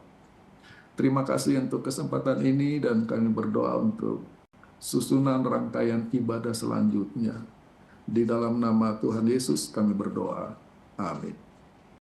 Terima kasih untuk kesempatan ini, dan kami berdoa untuk susunan rangkaian ibadah selanjutnya. Di dalam nama Tuhan Yesus kami berdoa. Amin.